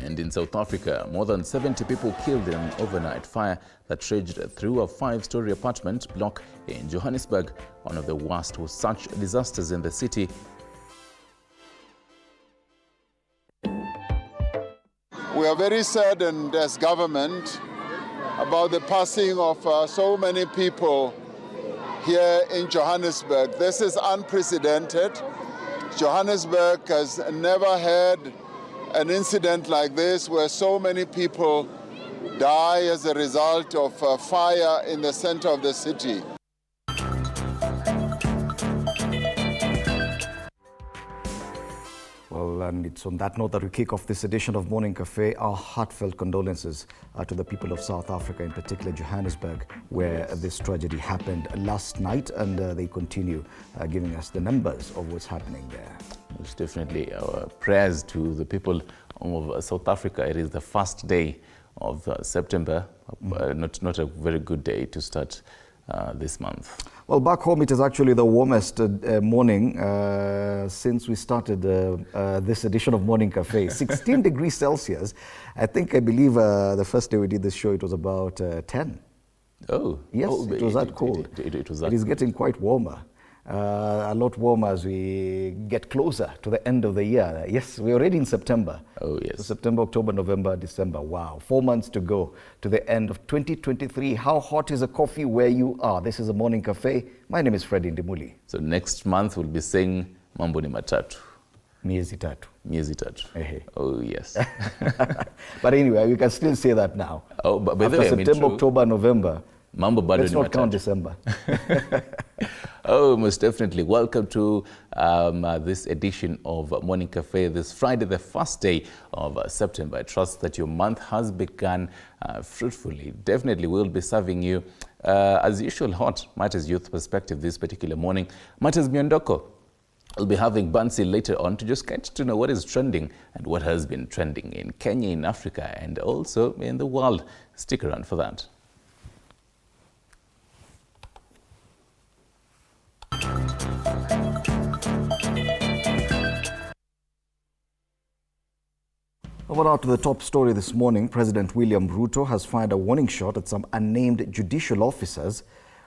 And in South Africa, more than 70 people killed in an overnight fire that raged through a 5-story apartment block in Johannesburg, one of the worst such disasters in the city. We are very saddened as government about the passing of so many people here in Johannesburg. This is unprecedented. Johannesburg has never had an incident like this where so many people die as a result of a fire in the center of the city. Well, and it's on that note that we kick off this edition of Morning Cafe. Our heartfelt condolences to the people of South Africa, in particular Johannesburg, where this tragedy happened last night, and they continue giving us the numbers of what's happening there. It's definitely our prayers to the people of South Africa. It is the first day of September, not a very good day to start this month. Well, back home it is actually the warmest morning since we started this edition of Morning Cafe. 16 degrees Celsius. I believe the first day we did this show it was about 10. Oh. Yes, oh, it was that cold. It was that It is getting quite warmer. A lot warmer as we get closer to the end of the year. Yes, we're already in September. Oh, yes. So September, October, November, December. Wow, 4 months to go to the end of 2023. How hot is a coffee where you are? This is a Morning Cafe. My name is Freddie Ndimuli. So next month we'll be saying Mambo ni matatu. Miezi tatu. Miezi tatu. Oh, yes. But anyway, we can still say that now. Oh, but by after the way, September, October, November. Mambo bado Let's ni not count matatu. December. Oh, most definitely. Welcome to this edition of Morning Cafe this Friday, the first day of September. I trust that your month has begun fruitfully. Definitely we'll be serving you, as usual, hot Matters Youth Perspective this particular morning. Matters Miondoko. We'll be having Bansi later on to just get to know what is trending and what has been trending in Kenya, in Africa, and also in the world. Stick around for that. Over now to the top story this morning. President William Ruto has fired a warning shot at some unnamed judicial officers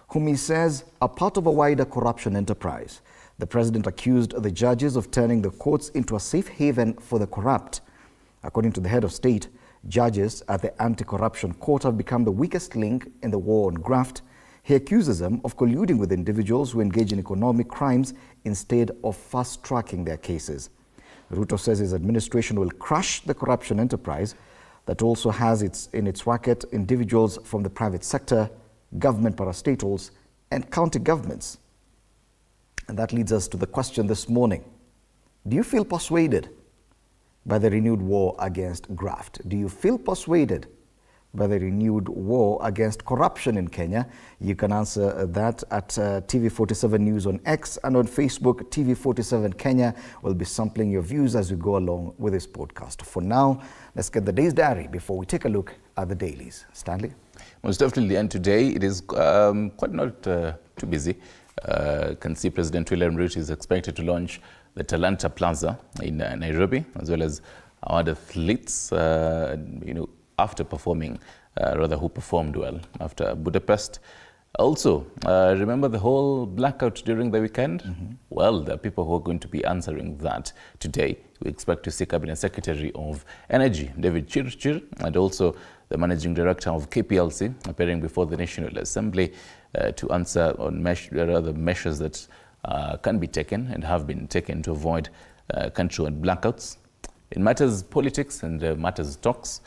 whom he says are part of a wider corruption enterprise. The president accused the judges of turning the courts into a safe haven for the corrupt. According to the head of state, judges at the anti-corruption court have become the weakest link in the war on graft. He accuses them of colluding with individuals who engage in economic crimes instead of fast-tracking their cases. Ruto says his administration will crush the corruption enterprise that also has in its racket individuals from the private sector, government parastatals, and county governments. And that leads us to the question this morning. Do you feel persuaded by the renewed war against graft? Do you feel persuaded by the renewed war against corruption in Kenya? You can answer that at TV47 News on X and on Facebook. TV47 Kenya will be sampling your views as we go along with this podcast. For now, let's get the day's diary before we take a look at the dailies. Stanley? Most definitely, and today it is quite not too busy. Can see President William Ruto is expected to launch the Talanta Plaza in Nairobi, as well as our athletes, after performing, who performed well after Budapest. Also, remember the whole blackout during the weekend? Well, there are people who are going to be answering that today. We expect to see Cabinet Secretary of Energy, David Chirchir, and also the Managing Director of KPLC, appearing before the National Assembly to answer on the measures that can be taken and have been taken to avoid countrywide blackouts. In matters politics and matters talks,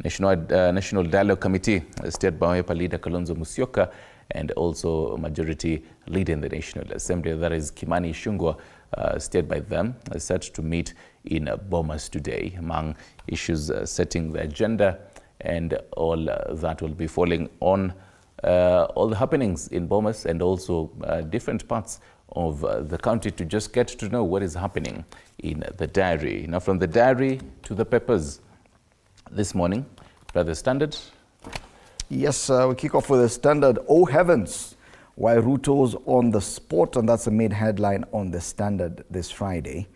National Dialogue Committee, steered by Wiper leader Kalonzo Musyoka, and also Majority Leader in the National Assembly, that is Kimani Ichung'wah, steered by them, is set to meet in Bomas today. Among issues setting the agenda and all that will be falling on all the happenings in Bomas and also different parts of the country to just get to know what is happening in the diary. Now from the diary to the papers this morning, Brother Standard. Yes, we kick off with the Standard. Oh heavens, why Ruto's on the spot, and that's the main headline on the Standard this Friday.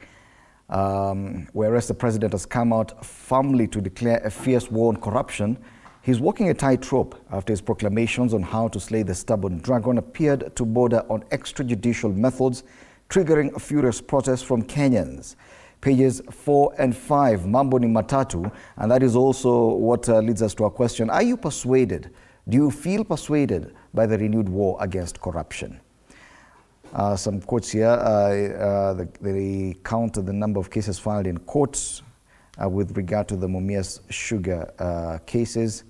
Whereas the president has come out firmly to declare a fierce war on corruption, he's walking a tightrope after his proclamations on how to slay the stubborn dragon appeared to border on extrajudicial methods, triggering a furious protest from Kenyans. Pages 4 and 5, Mambo ni Matatu, and that is also what leads us to our question. Are you persuaded? Do you feel persuaded by the renewed war against corruption? Some quotes here. They count the number of cases filed in courts with regard to the Mumias sugar cases.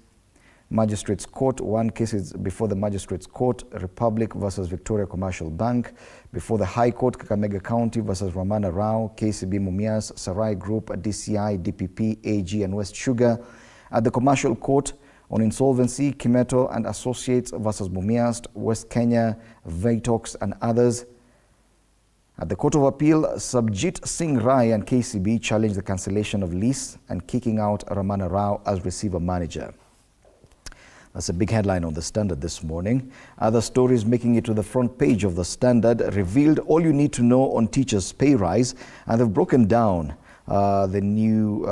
Magistrates Court, 1 case is before the Magistrates Court, Republic versus Victoria Commercial Bank. Before the High Court, Kakamega County versus Ramana Rao, KCB Mumias, Sarai Group, DCI, DPP, AG and West Sugar. At the Commercial Court on Insolvency, Kimeto and Associates versus Mumias, West Kenya, Vitox and others. At the Court of Appeal, Sabjit Singh Rai and KCB challenged the cancellation of lease and kicking out Ramana Rao as receiver manager. That's a big headline on the Standard this morning. Other stories making it to the front page of the Standard revealed all you need to know on teachers' pay rise, and they've broken down the new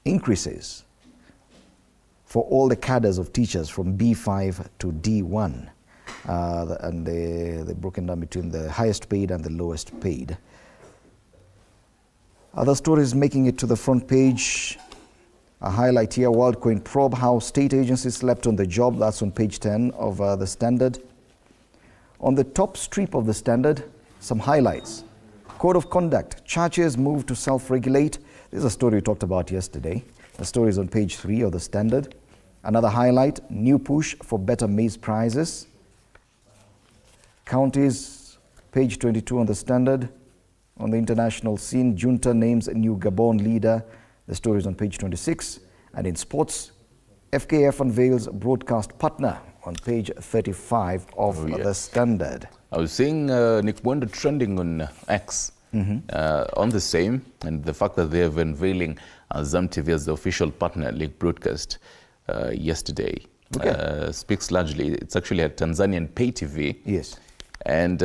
increases for all the cadres of teachers from B5 to D1. And they've broken down between the highest paid and the lowest paid. Other stories making it to the front page. A highlight here, WorldCoin probe how state agencies slept on the job. That's on page 10 of the Standard. On the top strip of the Standard, some highlights. Code of conduct. Churches move to self-regulate. This is a story we talked about yesterday. The story is on page 3 of the Standard. Another highlight, new push for better maize prices. Counties, page 22 on the Standard. On the international scene, junta names a new Gabon leader. The story is on page 26. And in sports, FKF unveils broadcast partner on page 35 of the Standard. I was seeing Nick Wonder trending on X on the same, and the fact that they have unveiling Azam TV as the official partner league broadcast yesterday speaks largely. It's actually a Tanzanian pay TV. Yes. And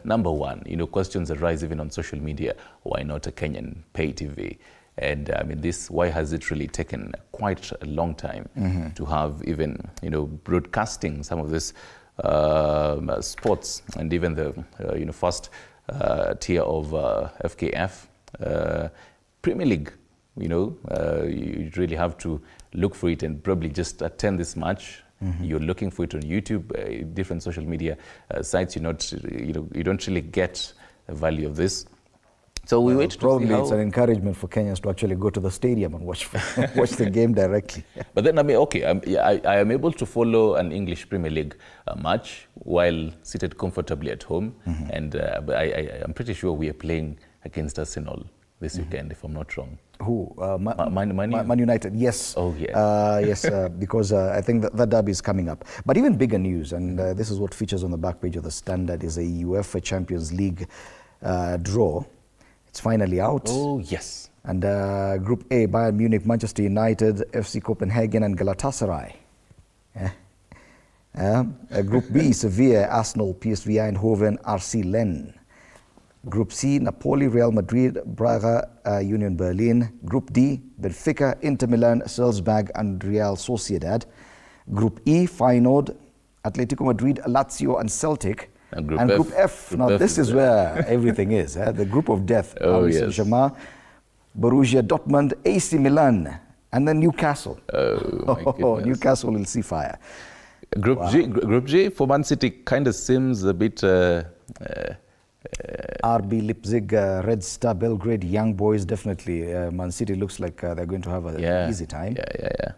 number one, questions arise even on social media. Why not a Kenyan pay TV? And I mean, why has it really taken quite a long time to have even, broadcasting some of this sports and even the, first tier of FKF Premier League, you really have to look for it and probably just attend this match. You're looking for it on YouTube, different social media sites. You don't really get the value of this. So we wait to probably see how... it's an encouragement for Kenyans to actually go to the stadium and watch the game directly. But then, I mean, I am able to follow an English Premier League match while seated comfortably at home. And I'm pretty sure we are playing against Arsenal this weekend, if I'm not wrong. Who? Man United, yes. Oh, yeah. Yes, because I think that derby is coming up. But even bigger news, and this is what features on the back page of the Standard, is a UEFA Champions League draw. It's finally out. Oh, yes. And Group A, Bayern Munich, Manchester United, FC Copenhagen and Galatasaray. Group B, Sevilla, Arsenal, PSV Eindhoven, RC Lens. Group C, Napoli, Real Madrid, Braga, Union Berlin. Group D, Benfica, Inter Milan, Salzburg and Real Sociedad. Group E, Feyenoord, Atletico Madrid, Lazio and Celtic. And Group F. Now this is where everything is. The group of death. Paris Saint-Germain, Borussia Dortmund, AC Milan, and then Newcastle. Oh, Newcastle will see fire. Group G for Man City kind of seems a bit... RB Leipzig, Red Star Belgrade, Young Boys, definitely. Man City looks like they're going to have an easy time. Yeah.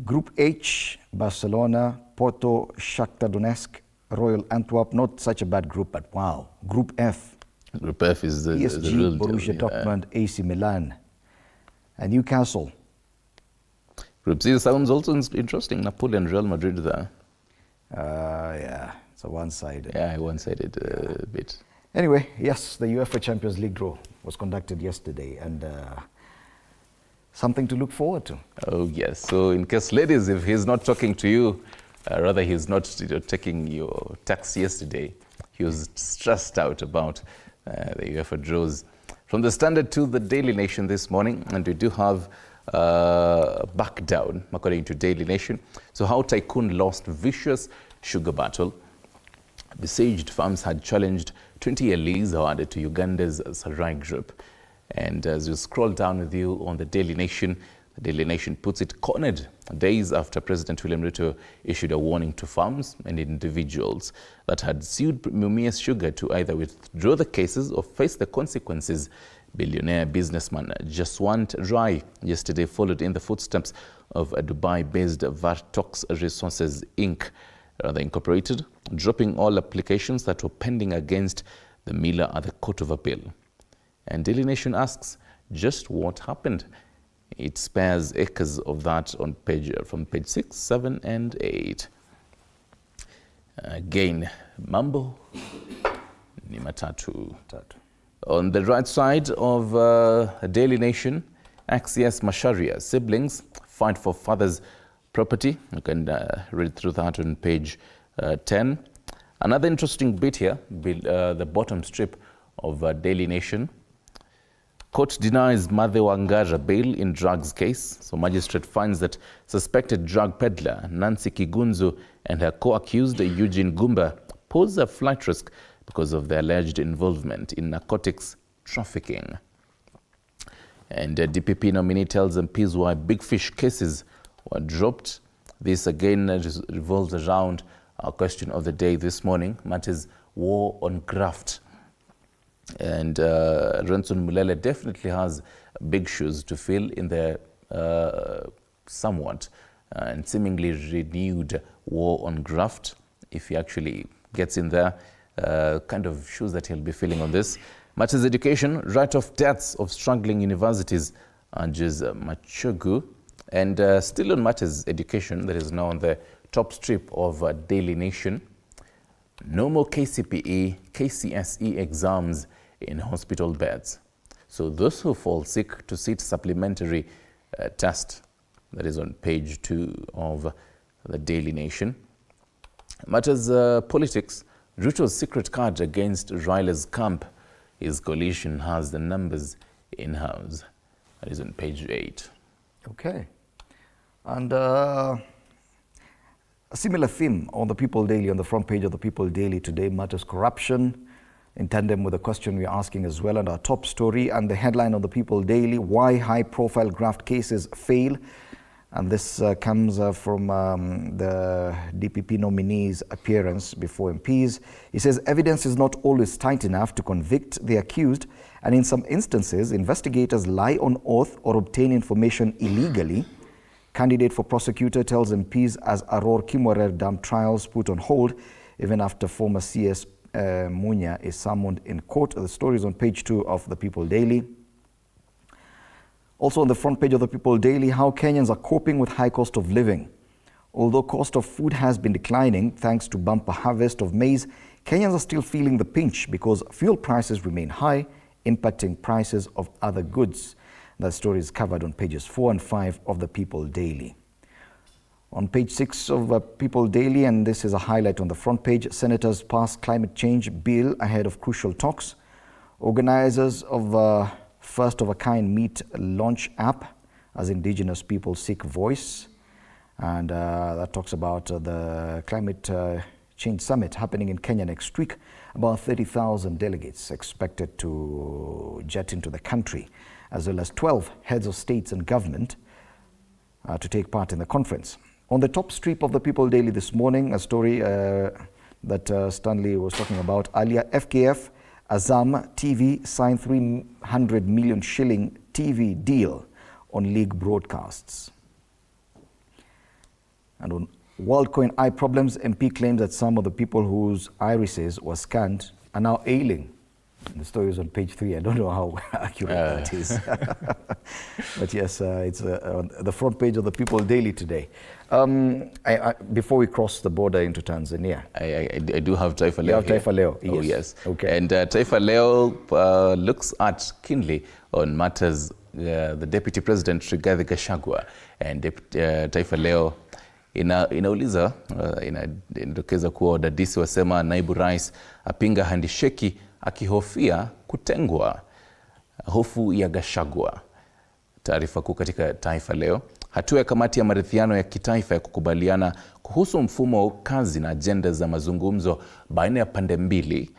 Group H, Barcelona, Porto, Shakhtar Donetsk, Royal Antwerp. Not such a bad group, but wow. Group F. Group F is the PSG, real Borussia deal. Dortmund, AC Milan, and Newcastle. Group C sounds also interesting. Napoli and Real Madrid there. Yeah, it's a one-sided. Yeah, one-sided bit. Anyway, yes, the UEFA Champions League draw was conducted yesterday, and something to look forward to. Oh, yes. So in case, ladies, if he's not talking to you, rather he's not taking your taxi yesterday, he was stressed out about the UEFA draws. From the Standard to the Daily Nation this morning, and we do have back down, according to Daily Nation. So how Tycoon lost vicious sugar battle. Besieged farms had challenged 20-year lease awarded to Uganda's Sarai Group. And as you scroll down with you on the Daily Nation puts it cornered days after President William Ruto issued a warning to farms and individuals that had sued Mumias Sugar to either withdraw the cases or face the consequences. Billionaire businessman Jaswant Rai yesterday followed in the footsteps of a Dubai-based Vartox Resources Inc., rather incorporated, dropping all applications that were pending against the miller at the Court of Appeal. And Daily Nation asks, just what happened? It spares acres of that on from page 6, 7, and 8. Again, mambo ni matatu. On the right side of Daily Nation, Axios Macharia siblings fight for father's property. You can read through that on page 10. Another interesting bit here, the bottom strip of Daily Nation. Court denies Mathe Wangara bail in drugs case. So magistrate finds that suspected drug peddler Nancy Kigunzu and her co-accused Eugene Gumba pose a flight risk because of their alleged involvement in narcotics trafficking. And DPP nominee tells MPs why big fish cases were dropped. This again revolves around our question of the day this morning, matters war on graft. And Renson Mulele definitely has big shoes to fill in the somewhat and seemingly renewed war on graft. If he actually gets in there, kind of shoes that he'll be filling on this. Matters education, write-off deaths of struggling universities, urges Machogu. And still on matters education, that is now on the top strip of Daily Nation. No more KCPE, KCSE exams in hospital beds. So those who fall sick to sit supplementary test, that is on page 2 of the Daily Nation. Matters politics, Ruto's secret card against Raila's camp. His coalition has the numbers in-house. That is on page 8. Okay. And a similar theme on the People Daily, on the front page of the People Daily today, matters corruption, in tandem with the question we're asking as well, and our top story and the headline of the People Daily, why high-profile graft cases fail. And this comes from the DPP nominee's appearance before MPs. He says evidence is not always tight enough to convict the accused, and in some instances, investigators lie on oath or obtain information illegally. Candidate for prosecutor tells MPs as Aror Kimwarer Dam trials put on hold, even after former CS Munya is summoned in court. The story is on page 2 of the People Daily. Also on the front page of the People Daily, how Kenyans are coping with high cost of living. Although cost of food has been declining thanks to bumper harvest of maize, Kenyans are still feeling the pinch because fuel prices remain high, impacting prices of other goods. That story is covered on pages 4 and 5 of the People Daily. On page 6 of People Daily, and this is a highlight on the front page, senators pass climate change bill ahead of crucial talks. Organizers of first-of-a-kind meet launch app as indigenous people seek voice. And that talks about the climate change summit happening in Kenya next week. About 30,000 delegates expected to jet into the country, as well as 12 heads of states and government to take part in the conference. On the top strip of the People Daily this morning, a story that Stanley was talking about earlier, FKF, Azam TV signed 300 million shilling TV deal on league broadcasts. And on WorldCoin eye problems, MP claims that some of the people whose irises were scanned are now ailing. The story is on page 3. I don't know how accurate that is. But yes, it's on the front page of the People Daily today. Before we cross the border into Tanzania. I do have Taifa Leo. You have Taifa Leo, yes. Oh, yes. Okay. And Taifa Leo looks at keenly on matters the Deputy President Rigathi Gachagua. And Taifa Leo inauliza inadokeza kuwa wadadisi wasema naibu rais apinga handisheki akihofia kutengwa. Hofu ya Gachagua. Taarifa kuu katika Taifa Leo. Hatua ya kamati ya maridhiano ya kitaifa ya kukubaliana kuhusu mfumo wa kazi na ajenda za mazungumzo baina ya pande mbili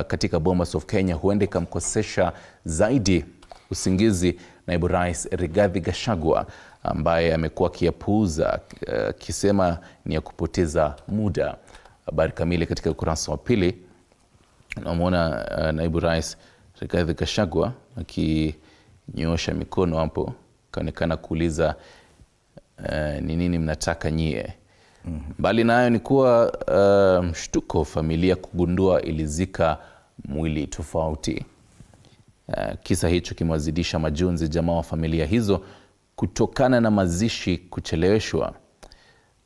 katika Bomas of Kenya huenda ikamkosesha zaidi usingizi naibu rais Rigathi Gachagua, ambaye amekuwa akiyapuuza akisema ni ya kupoteza muda. Habari kamili katika ukurasa wa pili. Namwona naibu rais Rigathi Gachagua akinyoosha mikono hapo, kaonekana kuuliza ni nini mnataka nyie. Mbali nayo ni kuwa mshtuko familia kugundua ilizika mwili tofauti. Kisa hicho kimewazidisha majonzi jamaa wa familia hizo kutokana na mazishi kucheleweshwa.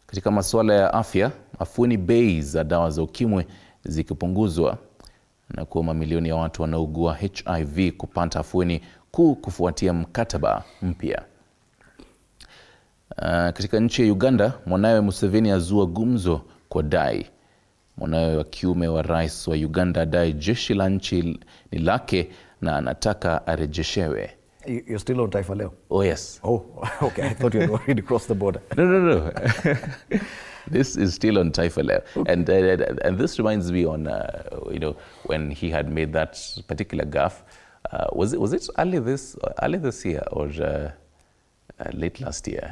Katika masuala ya afya, afueni bei za dawa za ukimwi zikipunguzwa na kuwa mamilioni ya watu wanaougua HIV kupata afueni kufuatia mkataba mpya. Katika nchi ya Uganda, mwanawe Museveni azua gumzo kwa dai. Mwanawe wa kiume wa rais wa Uganda adai jeshi la nchi ni lake na anataka arejeshewe. You're still on Taifa Leo? Oh yes. Oh, okay. I thought you had already crossed the border. No. This is still on Taifa Leo. Okay. And this reminds me on, when he had made that particular gaffe. Was it early this year or late last year?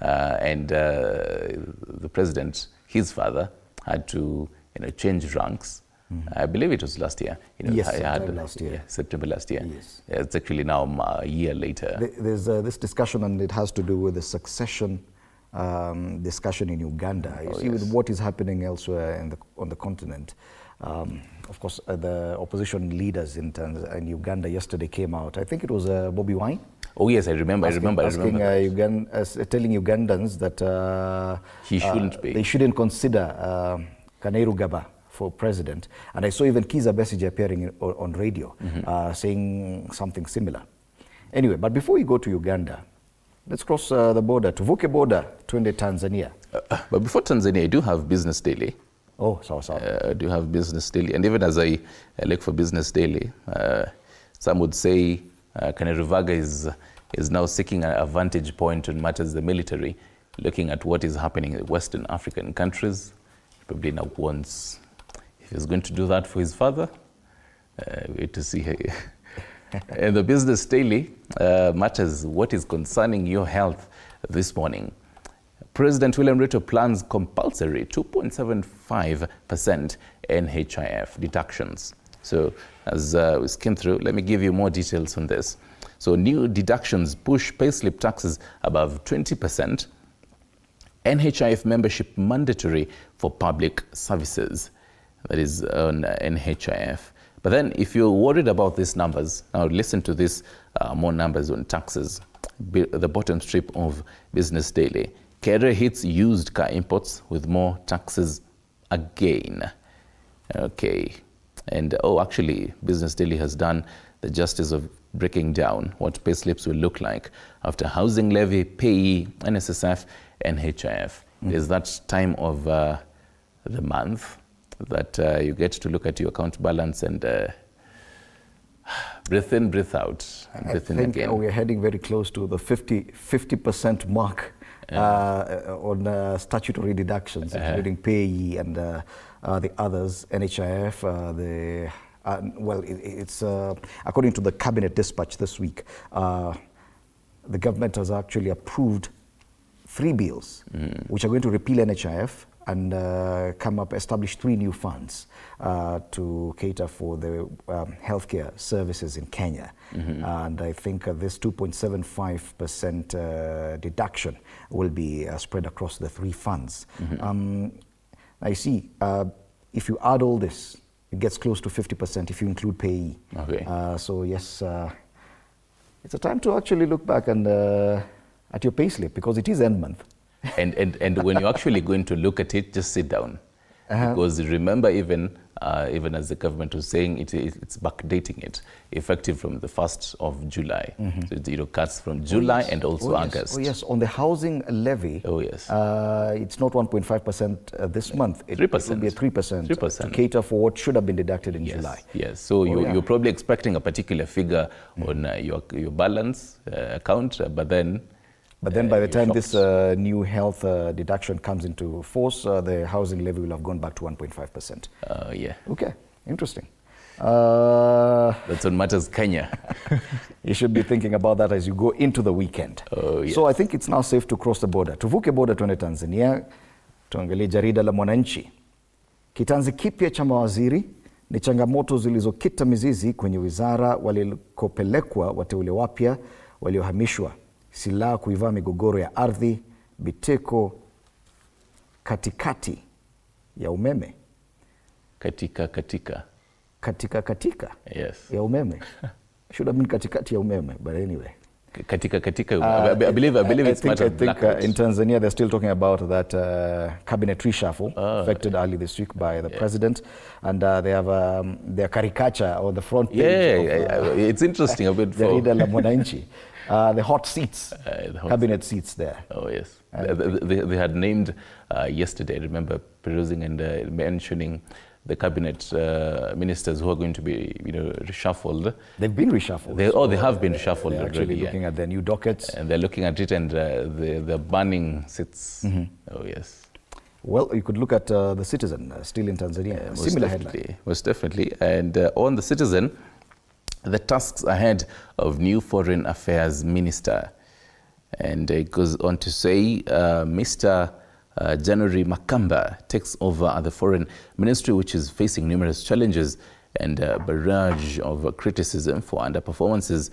And the president, his father, had to change ranks. I believe it was last year. Yes, September last year. Yeah, September last year. Yes. Yeah, it's actually now a year later. There's this discussion, and it has to do with the succession discussion in Uganda. You see, with what is happening elsewhere on the continent. Of course, the opposition leaders in Uganda yesterday came out. I think it was Bobby Wine. Oh yes, I remember. Telling Ugandans that he shouldn't be. They shouldn't consider Kainerugaba for president. And I saw even Kizza Besigye appearing on radio saying something similar. Anyway, but before we go to Uganda, let's cross the border, tuvuke border, twende Tanzania. But before Tanzania, I do have Business Daily. Oh, so. I do have Business Daily. And even as I look for Business Daily, some would say Kainerugaba is now seeking a vantage point on matters of the military, looking at what is happening in Western African countries. Probably now wants, if he's going to do that for his father, wait to see. And the Business Daily matters what is concerning your health this morning. President William Ruto plans compulsory 2.75% NHIF deductions. So as we skim through, let me give you more details on this. So new deductions push payslip taxes above 20%. NHIF membership mandatory for public services. That is on NHIF. But then if you're worried about these numbers, now listen to this, more numbers on taxes. The bottom strip of Business Daily. Kere hits used car imports with more taxes again. Okay. And actually, Business Daily has done the justice of breaking down what payslips will look like after housing levy, payee, NSSF, and NHIF. It is that time of the month that you get to look at your account balance and breathe in, breathe out, and breathe in again. We're heading very close to the 50% mark on statutory deductions, including payee and the others, NHIF, it's according to the Cabinet Dispatch this week, the government has actually approved 3 bills which are going to repeal NHIF and establish 3 new funds to cater for the healthcare services in Kenya. And I think this 2.75% deduction will be spread across the 3 funds. I see, if you add all this, it gets close to 50% if you include payee. Okay. So yes, it's a time to actually look back and at your payslip, because it is end month. And when you're actually going to look at it, just sit down. because remember, even as the government was saying, it's backdating it, effective from the 1st of July. So it cuts from July and also August. Oh yes, on the housing levy. Oh yes. It's not 1.5% this month. 3%. It will be a 3% to cater for what should have been deducted in July. Yes. So you're probably expecting a particular figure on your balance account, but then by the time this new health deduction comes into force, the housing levy will have gone back to 1.5%. Yeah. Okay, interesting. That's on matters Kenya. You should be thinking about that as you go into the weekend. Oh, yes. So I think it's now safe to cross the border. Tuvuke border tuende Tanzania, tuangalie jarida la Mwananchi. Kitanzi kipya cha mawaziri ni changamoto zilizokita mizizi kwenye wizara walikopelekwa wateule wapya waliohamishwa. Silaha kuivaa migogoro ya ardhi, Biteko katikati ya umeme. Katika. Yes. Ya umeme. Should have been katikati ya umeme, but anyway. Katika. I believe it's part of blackout. In Tanzania, they're still talking about that cabinet reshuffle effected early this week by the president. And they have their caricature on the front page. It's interesting a bit. The reader la Mwananchi. The hot seats, cabinet seats there. Oh yes, they had named yesterday. I remember perusing and mentioning the cabinet ministers who are going to be, reshuffled. They've been reshuffled. They have been reshuffled. They're actually looking at their new dockets, and they're looking at it, and they're banning seats. Oh yes. Well, you could look at the Citizen, still in Tanzania. Similar headline. Most definitely, and on the Citizen, the tasks ahead of new foreign affairs minister. And it goes on to say Mr. January Makamba takes over at the foreign ministry, which is facing numerous challenges and a barrage of criticism for underperformances,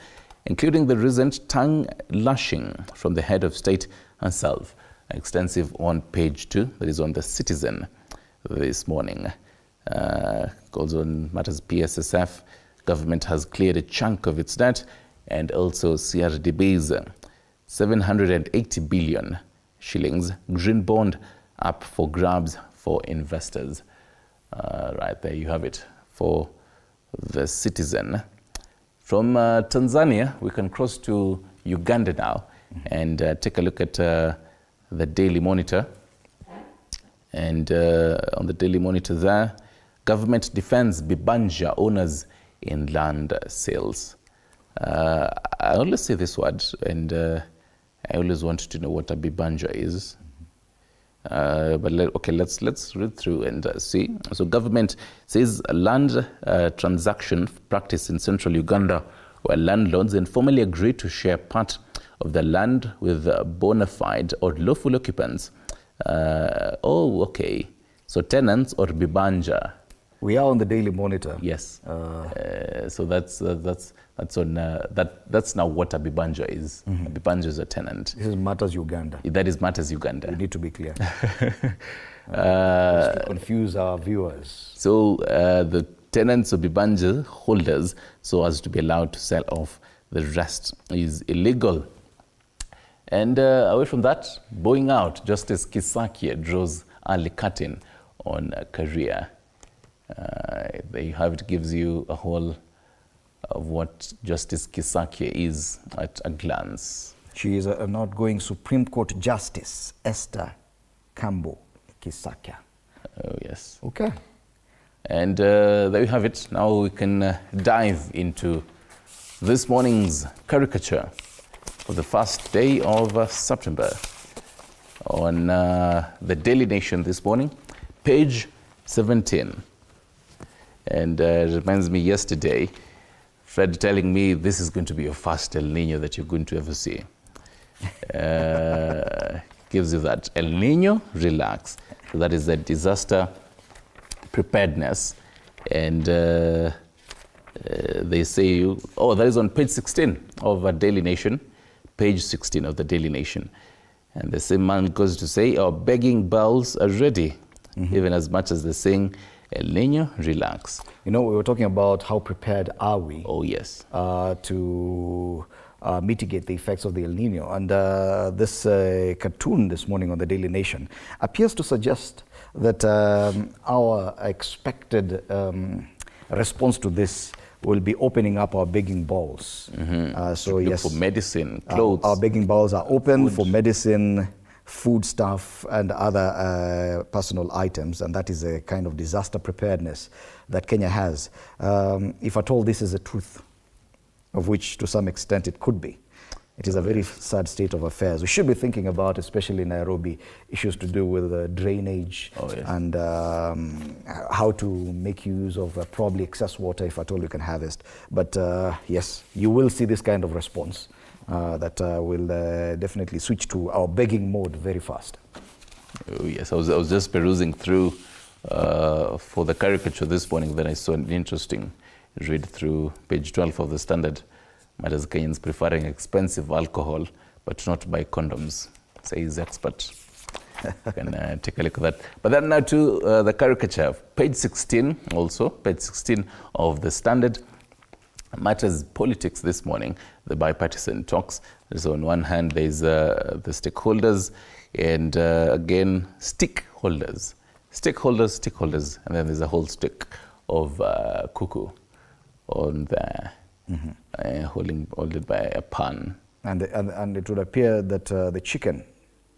including the recent tongue lashing from the head of state herself. Extensive on page 2, that is on the Citizen this morning. Goes on matters PSSF. Government has cleared a chunk of its debt, and also CRDB's 780 billion shillings green bond up for grabs for investors. Right there you have it for the Citizen. From Tanzania, we can cross to Uganda now and take a look at the Daily Monitor. And on the Daily Monitor there, government defends Bibanja owners in land sales. I always say this word, and I always want to know what a bibanja is. But let's read through and see. So government says a land transaction practice in central Uganda, where landlords informally agree to share part of the land with bona fide or lawful occupants. So tenants or bibanja. We are on the Daily Monitor. Yes. So that's on that's now what a bibanja is. A bibanja is a tenant. This is Matters Uganda. That is Matters Uganda. We need to be clear. To confuse our viewers. So the tenants or bibanja holders, so as to be allowed to sell off the rest, is illegal. And away from that, bowing out, Justice Kisakie draws early curtain on a career. There you have it, gives you a whole of what Justice Kisakie is at a glance. She is an outgoing Supreme Court Justice, Esther Kambo Kisakie. Oh, yes. Okay. And there you have it. Now we can dive into this morning's caricature for the first day of September on the Daily Nation this morning, page 17. And it reminds me yesterday, Fred telling me this is going to be your first El Nino that you're going to ever see. Gives you that. El Nino, relax. So that is the disaster preparedness. And they say, that is on page 16 of Daily Nation. Page 16 of the Daily Nation. And the same man goes to say, our begging bowls are ready, even as much as they're saying, El Nino, relax. You know, we were talking about how prepared are we? Oh, yes. To mitigate the effects of the El Nino. And this cartoon this morning on the Daily Nation appears to suggest that our expected response to this will be opening up our begging bowls. So yes, for medicine, clothes. Our begging bowls are open for medicine, food stuff, and other personal items, and that is a kind of disaster preparedness that Kenya has. If at all this is a truth, of which to some extent it could be. It is a very sad state of affairs. We should be thinking about, especially in Nairobi, issues to do with drainage and how to make use of probably excess water if at all you can harvest. But yes, you will see this kind of response that will definitely switch to our begging mode very fast. Oh, yes, I was just perusing through for the caricature this morning, then I saw an interesting read through page 12 of the Standard. Matters Kenyans preferring expensive alcohol, but not buy condoms, says expert. You can take a look at that. But then now to the caricature, page 16 also, page 16 of the Standard. Matters politics this morning, the bipartisan talks. So on one hand, there's the stakeholders, and again, stakeholders, and then there's a whole stick of cuckoo on there. Holding by a pan. And it would appear that the chicken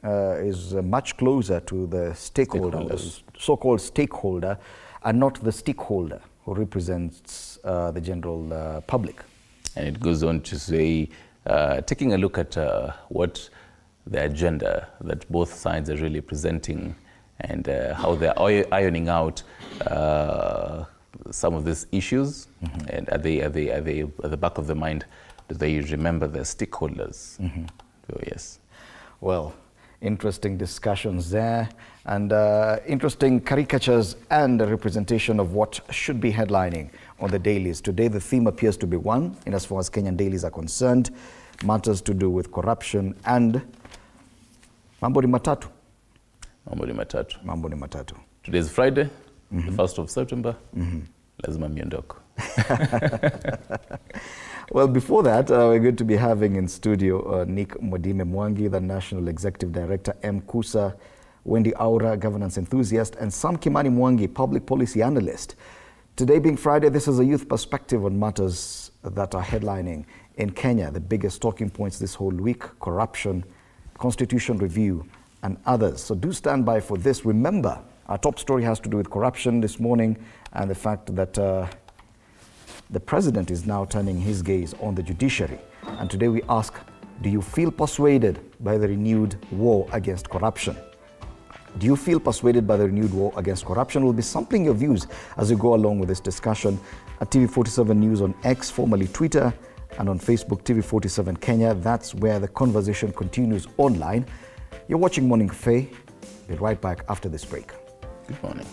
is much closer to the stakeholders, so-called stakeholder, and not the stakeholder who represents the general public. And it goes on to say, taking a look at what the agenda that both sides are really presenting and how they're ironing out some of these issues, and are they at the back of the mind? Do they remember their stakeholders? So yes. Well, interesting discussions there, and interesting caricatures and a representation of what should be headlining on the dailies. Today the theme appears to be one, in as far as Kenyan dailies are concerned, matters to do with corruption and mambo ni matatu. Mambo ni matatu. Mambo ni matatu. Today is Friday, the 1st of September. Lazima miondoko. Well, before that, we're going to be having in studio Nick Modime Mwangi, the National Executive Director, MKUSA, Wendy Aura, governance enthusiast, and Sam Kimani Mwangi, public policy analyst. Today being Friday, this is a youth perspective on matters that are headlining in Kenya. The biggest talking points this whole week: corruption, constitution review, and others. So do stand by for this. Remember, our top story has to do with corruption this morning and the fact that the president is now turning his gaze on the judiciary. And today we ask, do you feel persuaded by the renewed war against corruption? Do you feel persuaded by the renewed war against corruption? We'll be sampling your views as we go along with this discussion at TV47 News on X, formerly Twitter, and on Facebook, TV47 Kenya. That's where the conversation continues online. You're watching Morning Cafe. Be right back after this break. Good morning.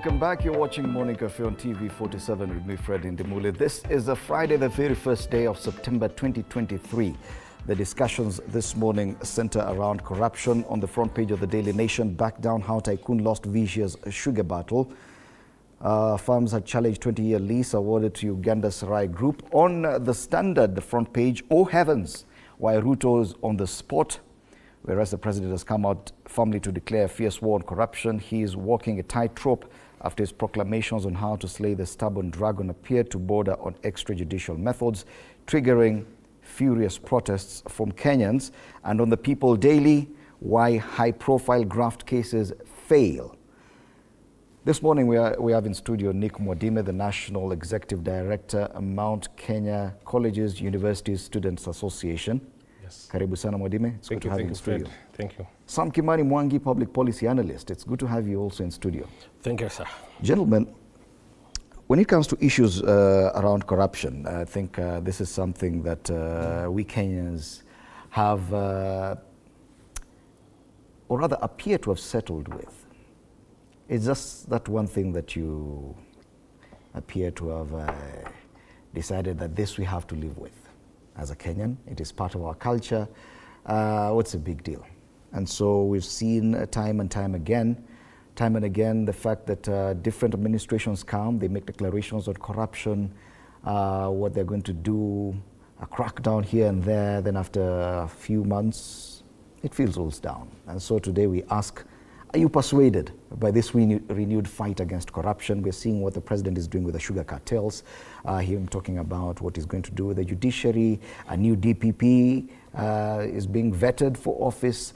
Welcome back. You're watching Morning Cafe on TV 47 with me, Fred Indimule. This is a Friday, the very first day of September 2023. The discussions this morning center around corruption. On the front page of the Daily Nation, back down how tycoon lost Vishia's sugar battle. Farms had challenged 20-year lease awarded to Uganda's Sarai Group. On the Standard, the front page, oh heavens, why Ruto is on the spot. Whereas the president has come out firmly to declare a fierce war on corruption, he is walking a tightrope after his proclamations on how to slay the stubborn dragon appeared to border on extrajudicial methods, triggering furious protests from Kenyans. And on the People Daily, why high-profile graft cases fail. This morning we have in studio Nick Mwadime, the National Executive Director, Mount Kenya Colleges, Universities Students Association. Karibu sana Mwadime. It's good to have you in studio. Thank you. Sam Kimani Mwangi, Public Policy Analyst. It's good to have you also in studio. Thank you, sir. Gentlemen, when it comes to issues around corruption, I think this is something that we Kenyans have, or rather appear to have settled with. It's just that one thing that you appear to have decided that this we have to live with. As a Kenyan, it is part of our culture. What's the big deal? And so we've seen time and again, the fact that different administrations come, they make declarations on corruption, what they're going to do, a crackdown here and there, then after a few months, it fizzles down. And so today we ask, are you persuaded by this renewed fight against corruption? We're seeing what the president is doing with the sugar cartels, him talking about what he's going to do with the judiciary, a new DPP is being vetted for office.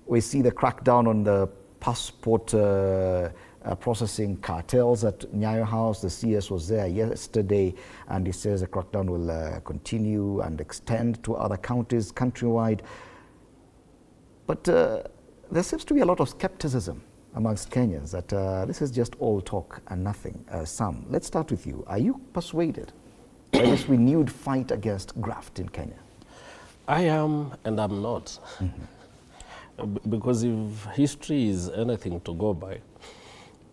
We see the crackdown on the passport processing cartels at Nyayo House. The CS was there yesterday, and he says the crackdown will continue and extend to other counties countrywide. But there seems to be a lot of skepticism amongst Kenyans that this is just all talk and nothing. Sam, let's start with you. Are you persuaded by this renewed fight against graft in Kenya? I am and I'm not. Because if history is anything to go by,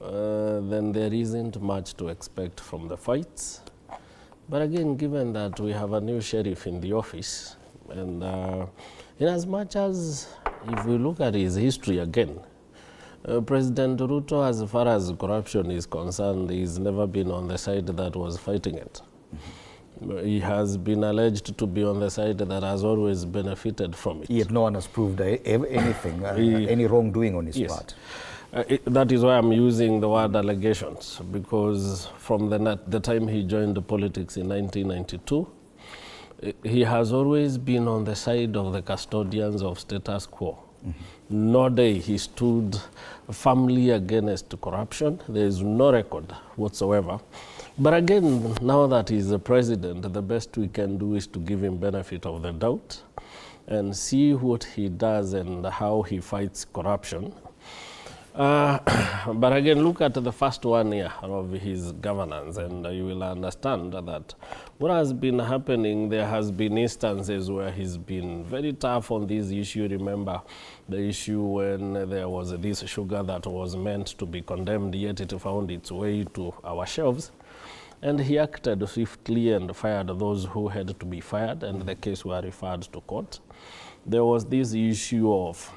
then there isn't much to expect from the fights. But again, given that we have a new sheriff in the office, and in as much as if we look at his history again, President Ruto, as far as corruption is concerned, he's never been on the side that was fighting it. He has been alleged to be on the side that has always benefited from it. Yet no one has proved anything, any wrongdoing on his part. That is why I'm using the word allegations, because from the time he joined the politics in 1992, he has always been on the side of the custodians of status quo. No day he stood firmly against corruption. There is no record whatsoever. But again, now that he's the president, the best we can do is to give him benefit of the doubt and see what he does and how he fights corruption. But again, look at the first 1 year of his governance, and you will understand that what has been happening, there has been instances where he's been very tough on this issue. Remember the issue when there was this sugar that was meant to be condemned, yet it found its way to our shelves. And he acted swiftly and fired those who had to be fired, and the case were referred to court. There was this issue of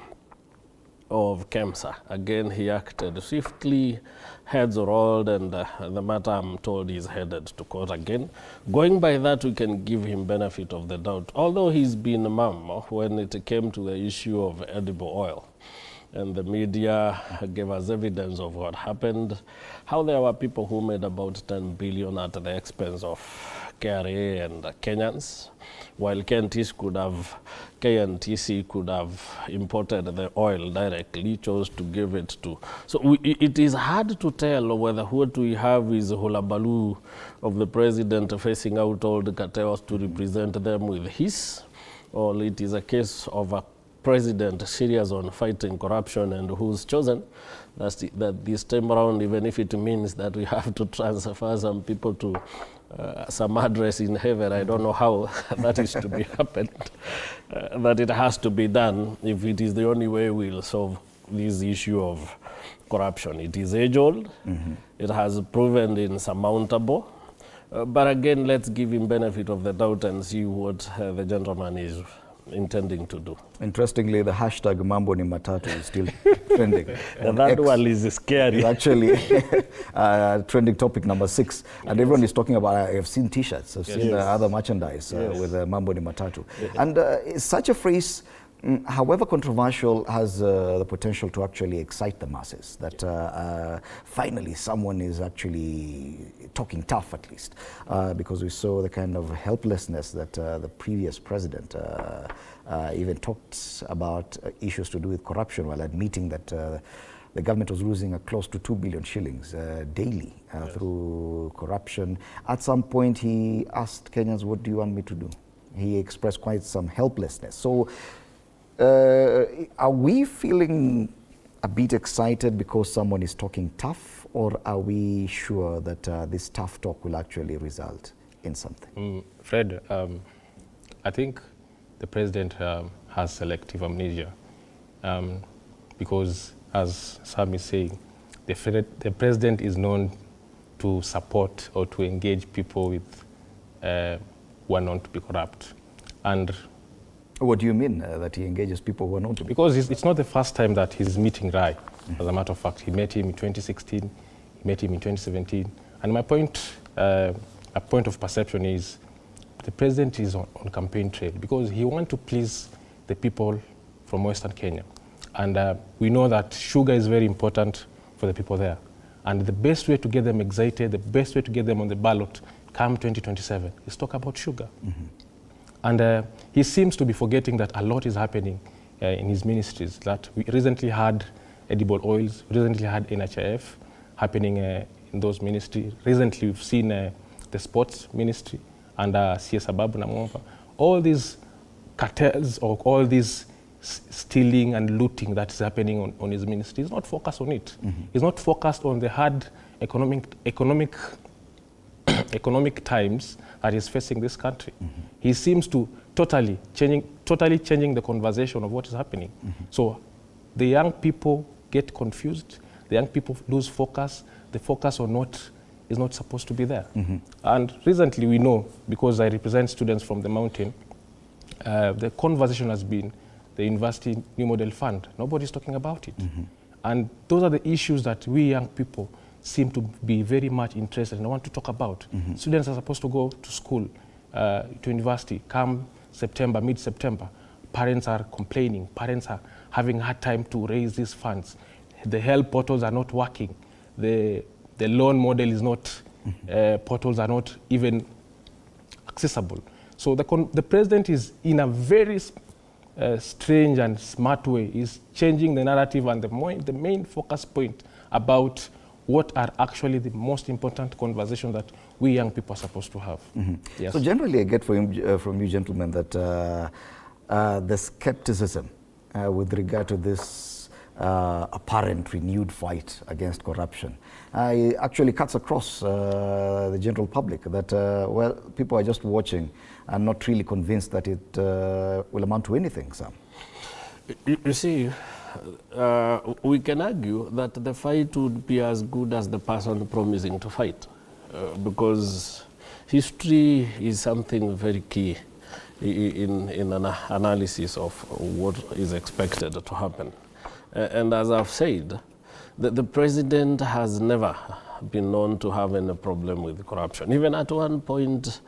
KEMSA. Again, he acted swiftly, heads rolled, and the matter, I'm told, is headed to court again. Going by that, we can give him benefit of the doubt, although he's been mum when it came to the issue of edible oil. And the media gave us evidence of what happened, how there were people who made about 10 billion at the expense of KRA and Kenyans, while KNTC could have imported the oil directly, chose to give it to. So it is hard to tell whether what we have is a hullabaloo of the president facing out all the cartels to represent them with his, or it is a case of a president serious on fighting corruption and who's chosen that this time around, even if it means that we have to transfer some people to some address in heaven. I don't know how that is to be happened, that it has to be done if it is the only way we'll solve this issue of corruption. It is age-old. It has proven insurmountable. But again, let's give him benefit of the doubt and see what the gentleman is intending to do. Interestingly, the hashtag Mambo ni Matatu is still trending. That one is scary. It's actually trending topic number 6. And everyone is talking about, I've seen T-shirts, I've seen other merchandise with Mambo ni Matatu. And such a phrase, however controversial, has the potential to actually excite the masses, that finally someone is actually talking tough, at least, because we saw the kind of helplessness that the previous president even talked about issues to do with corruption, while admitting that the government was losing close to 2 billion shillings daily through corruption. At some point he asked Kenyans, what do you want me to do? He expressed quite some helplessness. So are we feeling a bit excited because someone is talking tough, or are we sure that this tough talk will actually result in something? Fred, I think the president has selective amnesia because, as Sam is saying, the president is known to support or to engage people with who are known to be corrupt. And what do you mean that he engages people who are known to be? Because it's not the first time that he's meeting Rai. As a matter of fact, he met him in 2016, he met him in 2017. And my point, a point of perception is the president is on campaign trail because he wants to please the people from Western Kenya. And we know that sugar is very important for the people there. And the best way to get them excited, the best way to get them on the ballot come 2027 is talk about sugar. And he seems to be forgetting that a lot is happening in his ministries, that we recently had edible oils, recently had NHIF happening in those ministries. Recently we've seen the sports ministry under CS Ababu Namwamba. All these cartels or all this stealing and looting that is happening on his ministry, he's not focused on it. He's not focused on the hard economic times that is facing this country. He seems to totally changing the conversation of what is happening. So the young people get confused, the young people lose focus, the focus on what is not supposed to be there. And recently we know, because I represent students from the mountain, the conversation has been the University New Model Fund. Nobody's talking about it. And those are the issues that we young people seem to be very much interested in and want to talk about. Students are supposed to go to school, to university, come September, mid-September. Parents are complaining. Parents are having a hard time to raise these funds. The help portals are not working. The loan model is not, portals are not even accessible. So the president is in a very strange and smart way, is changing the narrative and the main focus point about what are actually the most important conversations that we young people are supposed to have. Yes. So generally I get from you gentlemen that the skepticism with regard to this apparent renewed fight against corruption actually cuts across the general public, that well, people are just watching and not really convinced that it will amount to anything, Sam. You see, we can argue that the fight would be as good as the person promising to fight, because history is something very key in an analysis of what is expected to happen. And as I've said, the president has never been known to have any problem with corruption. Even at one point,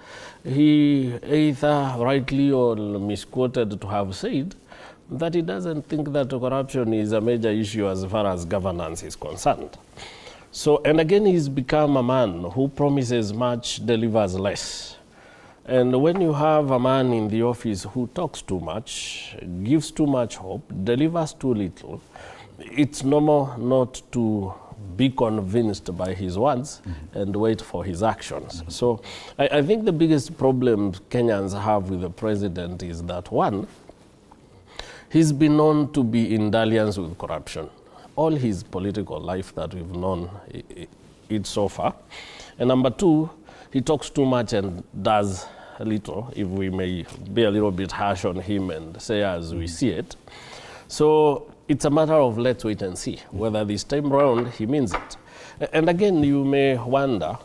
he either rightly or misquoted to have said that he doesn't think that corruption is a major issue as far as governance is concerned. So, and again, he's become a man who promises much, delivers less. And when you have a man in the office who talks too much, gives too much hope, delivers too little, it's normal not to be convinced by his words and wait for his actions. So I think the biggest problem Kenyans have with the president is that, one, he's been known to be in dalliance with corruption all his political life that we've known it so far. And number two, he talks too much and does a little, if we may be a little bit harsh on him and say as we see it. So it's a matter of let's wait and see whether this time round he means it. And again, you may wonder,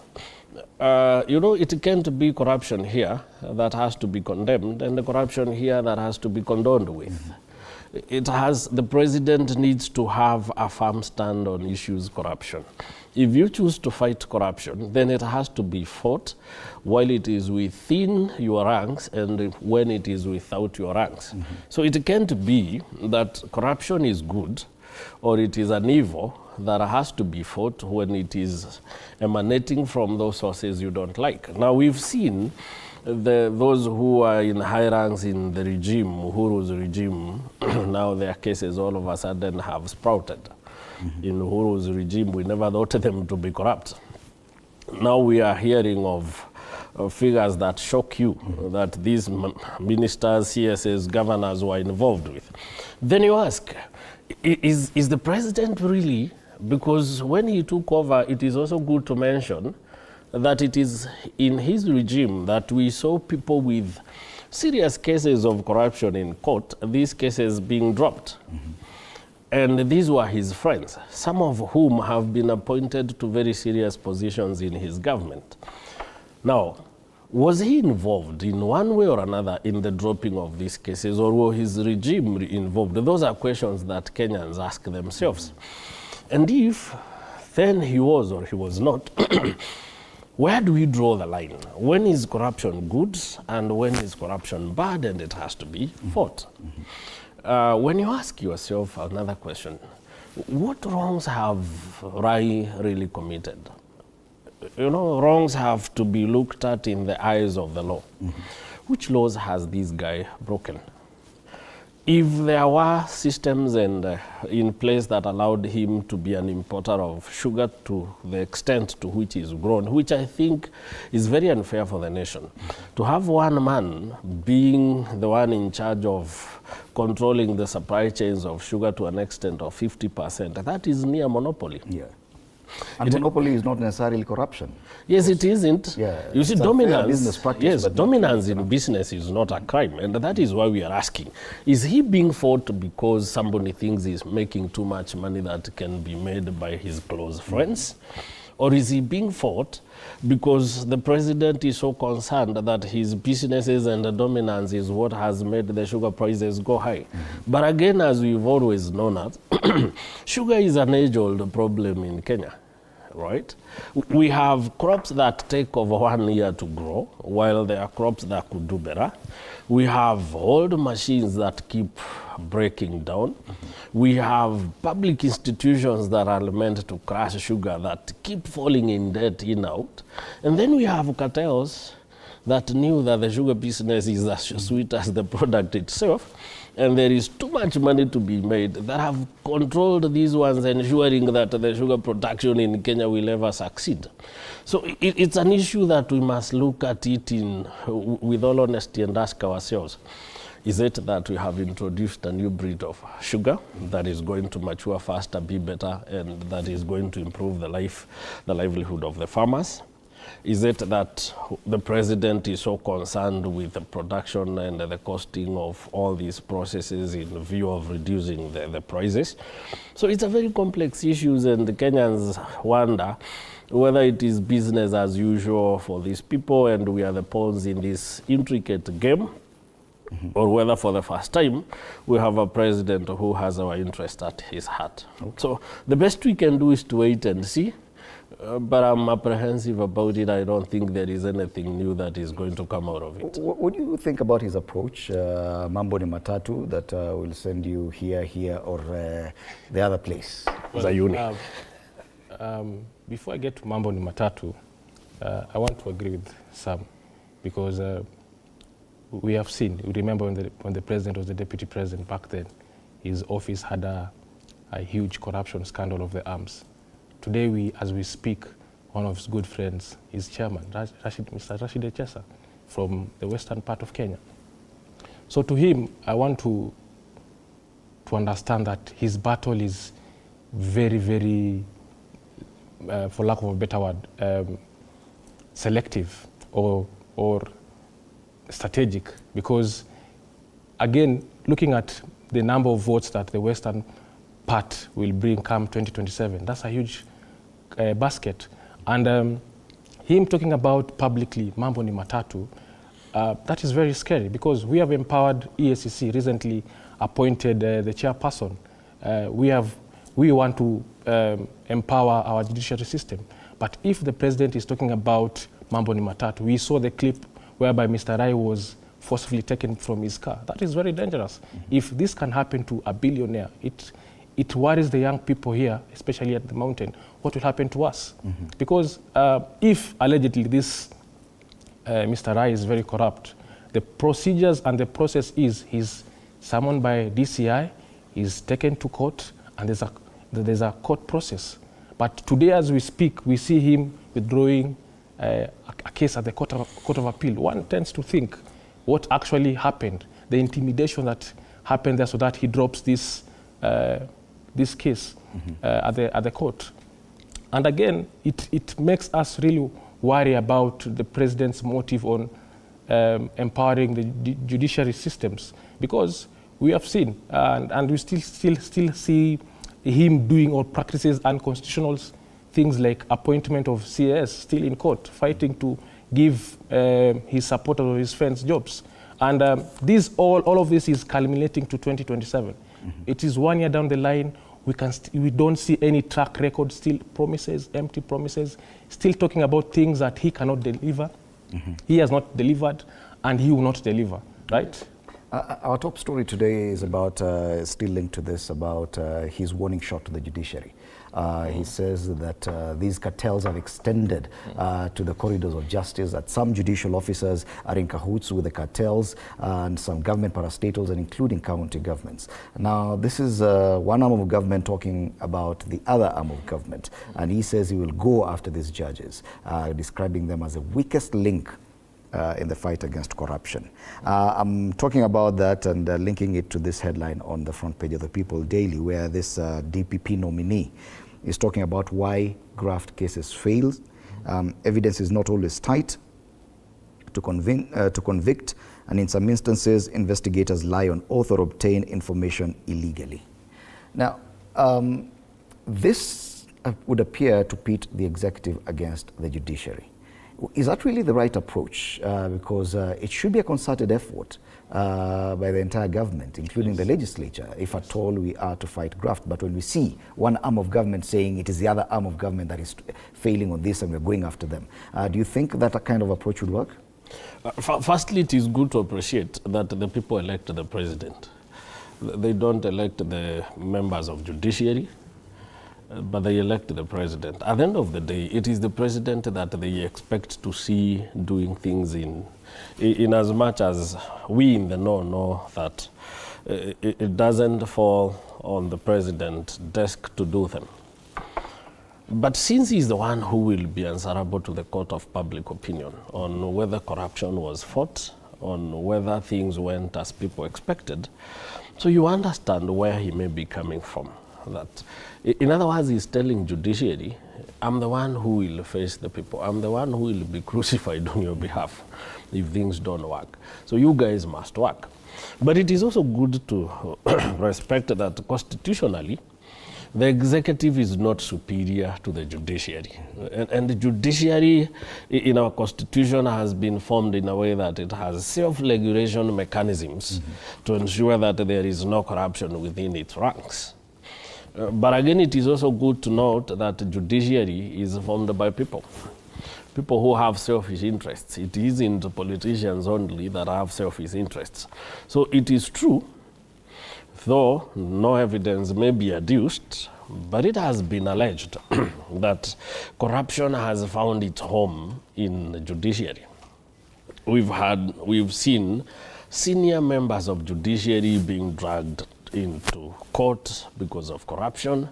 it can't be corruption here that has to be condemned and the corruption here that has to be condoned with. The president needs to have a firm stand on issues corruption. If you choose to fight corruption, then it has to be fought while it is within your ranks and when it is without your ranks. So it can't be that corruption is good or it is an evil that has to be fought when it is emanating from those sources you don't like. Now we've seen those who are in high ranks in the regime, Uhuru's regime, now their cases all of a sudden have sprouted. In Uhuru's regime, we never thought them to be corrupt. Now we are hearing of figures that shock you, that these ministers, CSS, governors were involved with. Then you ask, is the president really? Because when he took over, it is also good to mention that it is in his regime that we saw people with serious cases of corruption in court, these cases being dropped. And these were his friends, some of whom have been appointed to very serious positions in his government. Now, was he involved in one way or another in the dropping of these cases, or was his regime involved? Those are questions that Kenyans ask themselves. And if then he was or he was not, where do we draw the line? When is corruption good and when is corruption bad and it has to be fought? When you ask yourself another question, what wrongs have Rai really committed? Wrongs have to be looked at in the eyes of the law. Which laws has this guy broken? If there were systems in place that allowed him to be an importer of sugar to the extent to which he is grown, which I think is very unfair for the nation, to have one man being the one in charge of controlling the supply chains of sugar to an extent of 50%, that is near monopoly. Yeah. And monopoly is not necessarily corruption. Yes, it isn't. Yeah, you see, dominance, business practice, yes, but dominance in business is not a crime, and that is why we are asking. Is he being fought because somebody thinks he's making too much money that can be made by his close friends? Or is he being fought because the president is so concerned that his businesses and the dominance is what has made the sugar prices go high? But again, as we've always known, sugar is an age-old problem in Kenya, right? We have crops that take over 1 year to grow, while there are crops that could do better. We have old machines that keep breaking down. We have public institutions that are meant to crush sugar that keep falling in debt in out. And then we have cartels that knew that the sugar business is as sweet as the product itself, and there is too much money to be made, that have controlled these ones, ensuring that the sugar production in Kenya will ever succeed. So it's an issue that we must look at it with all honesty and ask ourselves, is it that we have introduced a new breed of sugar that is going to mature faster, be better, and that is going to improve the livelihood of the farmers? Is it that the president is so concerned with the production and the costing of all these processes in view of reducing the prices? So it's a very complex issue, and the Kenyans wonder whether it is business as usual for these people and we are the pawns in this intricate game, or whether for the first time we have a president who has our interest at his heart. Okay. So the best we can do is to wait and see. But I'm apprehensive about it. I don't think there is anything new that is going to come out of it. What do you think about his approach, Mambo ni Matatu, that will send you here, or the other place? Well, Zayuni. Before I get to Mambo ni Matatu, I want to agree with Sam, because we have seen, you remember when the president was the deputy president back then, his office had a huge corruption scandal of the arms. Today, as we speak, one of his good friends is chairman, Mr. Rashid Echesa, from the western part of Kenya. So to him, I want to understand that his battle is very, very, for lack of a better word, selective or strategic, because again, looking at the number of votes that the western part will bring come 2027. That's a huge basket. And him talking about publicly, mambo ni matatu, that is very scary because we have empowered EACC, recently appointed the chairperson. We want to empower our judiciary system. But if the president is talking about mambo ni matatu, we saw the clip whereby Mr. Rai was forcibly taken from his car. That is very dangerous. If this can happen to a billionaire, it worries the young people here, especially at the mountain. What will happen to us? Because if allegedly this Mr. Rai is very corrupt, the procedures and the process is he's summoned by DCI, he's taken to court, and there's a court process. But today as we speak, we see him withdrawing a case at the Court of Appeal. One tends to think what actually happened, the intimidation that happened there so that he drops this case at the court. And again, it makes us really worry about the president's motive on empowering the judiciary systems, because we have seen and we still see him doing or practices unconstitutional things like appointment of CAS still in court, fighting to give his supporters or his friends jobs. And all of this is culminating to 2027. It is 1 year down the line. We don't see any track record, still promises, empty promises, still talking about things that he cannot deliver. He has not delivered, and he will not deliver, right? Our top story today is about, still linked to this, about his warning shot to the judiciary. He says that these cartels have extended to the corridors of justice, that some judicial officers are in cahoots with the cartels and some government parastatals, and including county governments. Now, this is one arm of government talking about the other arm of government, and he says he will go after these judges, describing them as the weakest link in the fight against corruption. I'm talking about that and linking it to this headline on the front page of the People Daily, where this DPP nominee is talking about why graft cases fail. Evidence is not always tight to convict, and in some instances, investigators lie on oath or obtain information illegally. Now, this would appear to pit the executive against the judiciary. Is that really the right approach? Because it should be a concerted effort by the entire government, including the legislature, if at all we are to fight graft. But when we see one arm of government saying it is the other arm of government that is failing on this and we're going after them, do you think that a kind of approach would work? Firstly, it is good to appreciate that the people elect the president. They don't elect the members of judiciary, but they elect the president. At the end of the day, it is the president that they expect to see doing things in as much as we in the know that it doesn't fall on the president's desk to do them. But since he's the one who will be answerable to the court of public opinion on whether corruption was fought, on whether things went as people expected, so you understand where he may be coming from. That, in other words, he's telling judiciary, I'm the one who will face the people. I'm the one who will be crucified on your behalf if things don't work. So you guys must work. But it is also good to respect that constitutionally, the executive is not superior to the judiciary. And the judiciary in our constitution has been formed in a way that it has self-regulation mechanisms to ensure that there is no corruption within its ranks. But again, it is also good to note that the judiciary is formed by people who have selfish interests. It isn't politicians only that have selfish interests. So it is true, though no evidence may be adduced, but it has been alleged that corruption has found its home in the judiciary. We've seen senior members of judiciary being dragged into court because of corruption.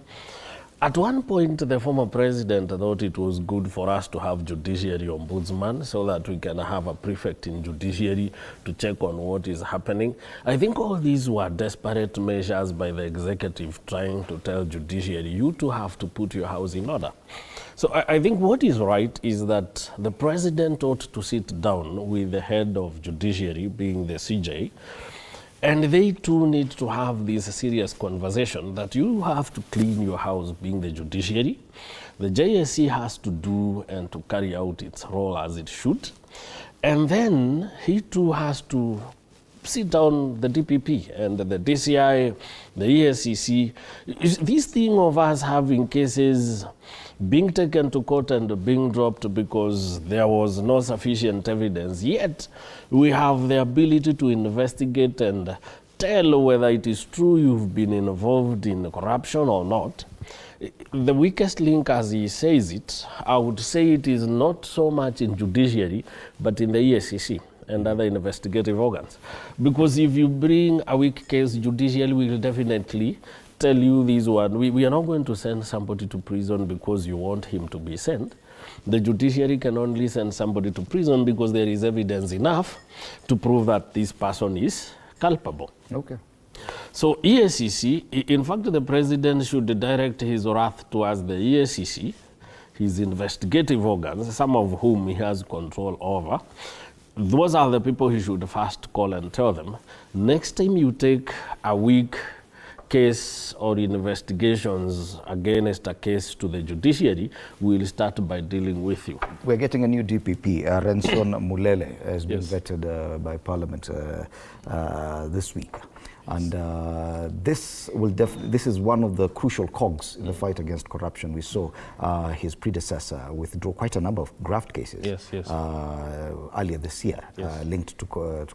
At one point, the former president thought it was good for us to have judiciary ombudsman so that we can have a prefect in judiciary to check on what is happening. I think all these were desperate measures by the executive trying to tell judiciary, you two have to put your house in order. So I think what is right is that the president ought to sit down with the head of judiciary, being the CJ, And they too need to have this serious conversation that you have to clean your house being the judiciary. The JSC has to do and to carry out its role as it should. And then he too has to sit down the DPP and the DCI, the ESCC. This thing of us having cases being taken to court and being dropped because there was no sufficient evidence, yet we have the ability to investigate and tell whether it is true you've been involved in corruption or not. The weakest link, as he says it, I would say it is not so much in judiciary, but in the ESCC and other investigative organs. Because if you bring a weak case, judicially will definitely tell you this one. We are not going to send somebody to prison because you want him to be sent. The judiciary can only send somebody to prison because there is evidence enough to prove that this person is culpable. Okay. So ESCC, in fact, the president should direct his wrath towards the ESCC, his investigative organs, some of whom he has control over. Those are the people he should first call and tell them, next time you take a weak case or investigations against a case to the judiciary, we'll start by dealing with you. We're getting a new DPP, Renson Mulele, has been Yes. vetted by Parliament this week. And this is one of the crucial cogs in the fight against corruption. We saw his predecessor withdraw quite a number of graft cases earlier this year linked to